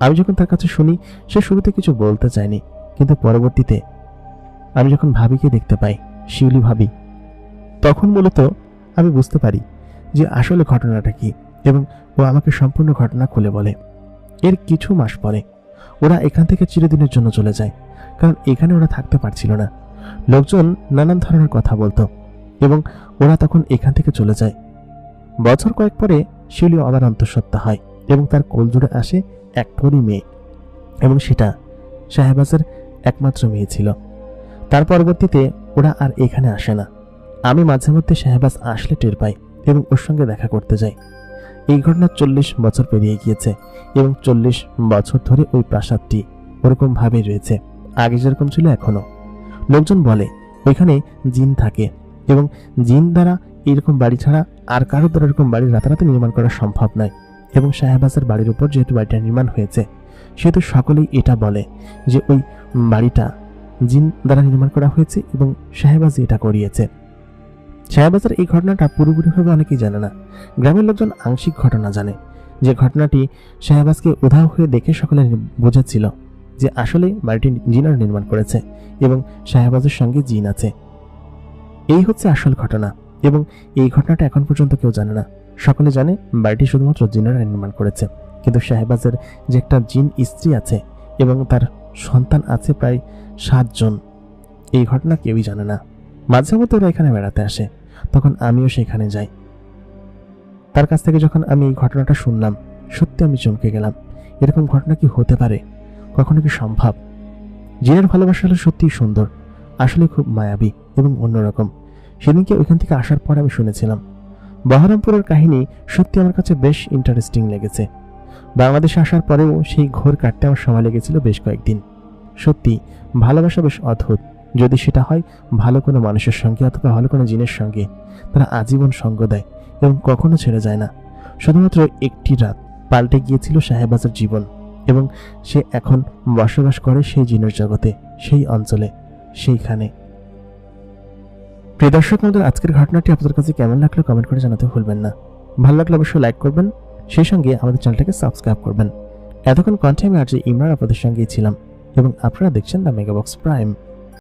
আমি যখন তার কাছে শুনি সে শুরুতে কিছু বলতে চায়নি, কিন্তু পরবর্তীতে আমি যখন ভাবিকে দেখতে পাই, শিউলি ভাবি, তখন মূলত আমি বুঝতে পারি যে আসলে ঘটনাটা কি এবং ও আমাকে সম্পূর্ণ ঘটনা খুলে বলে। এর কিছু মাস পরে ওরা এখান থেকে চিরদিনের জন্য চলে যায়, কারণ এখানে ওরা থাকতে পারছিল না। লোকজন নানান ধরনের কথা বলতো এবং ওরা তখন এখান থেকে চলে যায়। বছর কয়েক পরে শিউলি আবার অন্তঃসত্ত্বা হয় এবং তার কোলজুড়ে আসে এক পরী মেয়ে এবং সেটা শাহবাজের একমাত্র মেয়ে ছিল। তার পরবর্তীতে ওরা আর এখানে আসে না। আমি মাঝে মধ্যে শাহবাজ আসলে টের পাই এবং ওর সঙ্গে দেখা করতে যাই। এই ঘটনা 40 বছর পেরিয়ে গিয়েছে এবং 40 বছর ধরে ওই প্রাসাদটি ওরকম ভাবে রয়েছে, আগে যেরকম ছিল এখনো। লোকজন বলে ওইখানে জিন থাকে এবং জিন দ্বারা এরকম বাড়ি ছাড়া আর কারোর দ্বারা এরকম বাড়ি রাতারাতি নির্মাণ করা সম্ভব নয়। এবং শাহবাজের বাড়ির উপর যেহেতু বাড়িটা নির্মাণ হয়েছে, সেহেতু সকলেই এটা বলে যে ওই বাড়িটা জিন দ্বারা নির্মাণ করা হয়েছে এবং শাহবাজ এটা করিয়েছে। শাহবাজের এই ঘটনাটা পুরোপুরিভাবে অনেকেই জানে না। গ্রামের লোকজন আংশিক ঘটনা জানে, যে ঘটনাটি শাহবাজকে উধাও হয়ে দেখে সকলে বোঝাচ্ছিল যে আসলে বাড়িটি জিনারা নির্মাণ করেছে এবং শাহবাজের সঙ্গে জিন আছে। এই হচ্ছে আসল ঘটনা এবং এই ঘটনাটা এখন পর্যন্ত কেউ জানে না। সকলে জানে বাড়িটি শুধুমাত্র জিনারা নির্মাণ করেছে, কিন্তু শাহবাজের যে একটা জিন স্ত্রী আছে এবং তার সন্তান আছে প্রায় 7 জন, এই ঘটনা কেউই জানে না। মাঝে মধ্যে ওরা এখানে বেড়াতে আসে, তখন আমিও সেখানে যাই। তার কাছ থেকে যখন আমি এই ঘটনাটা শুনলাম, সত্যি আমি চমকে গেলাম। এরকম ঘটনা কি হতে পারে, কখনো কি সম্ভব? জিনের ভালোবাসা হলো সত্যিই সুন্দর, আসলে খুব মায়াবী এবং অন্যরকম। সেদিনকে ওইখান থেকে আসার পর আমি শুনেছিলাম। বহরমপুরের কাহিনী সত্যি আমার কাছে বেশ ইন্টারেস্টিং লেগেছে। বাংলাদেশে আসার পরেও সেই ঘোর কাটতে আমার সময় লেগেছিল বেশ কয়েকদিন। সত্যি ভালোবাসা বেশ অদ্ভুত। যদি সেটা হয় ভালো কোনো মানুষের সঙ্গে অথবা ভালো কোনো জিনের সঙ্গে, তারা আজীবন সঙ্গ দেয় এবং কখনো ছেড়ে যায় না। শুধুমাত্র একটি রাত পাল্টে গিয়েছিল শাহবাজের জীবন এবং সে এখন বসবাস করে সেই জিনের জগতে, সেই অঞ্চলে, সেইখানে। প্রিয় দর্শক, আমাদের আজকের ঘটনাটি আপনাদের কাছে কেমন লাগলো কমেন্ট করে জানাতে ভুলবেন না। ভালো লাগলে অবশ্যই লাইক করবেন, সেই সঙ্গে আমাদের চ্যানেলটাকে সাবস্ক্রাইব করবেন। এতক্ষণ কন্টেন্ট আমি আর যে ইমরান আপনাদের সঙ্গেই ছিলাম এবং আপনারা দেখছেন দ্য মেগাবক্স প্রাইম।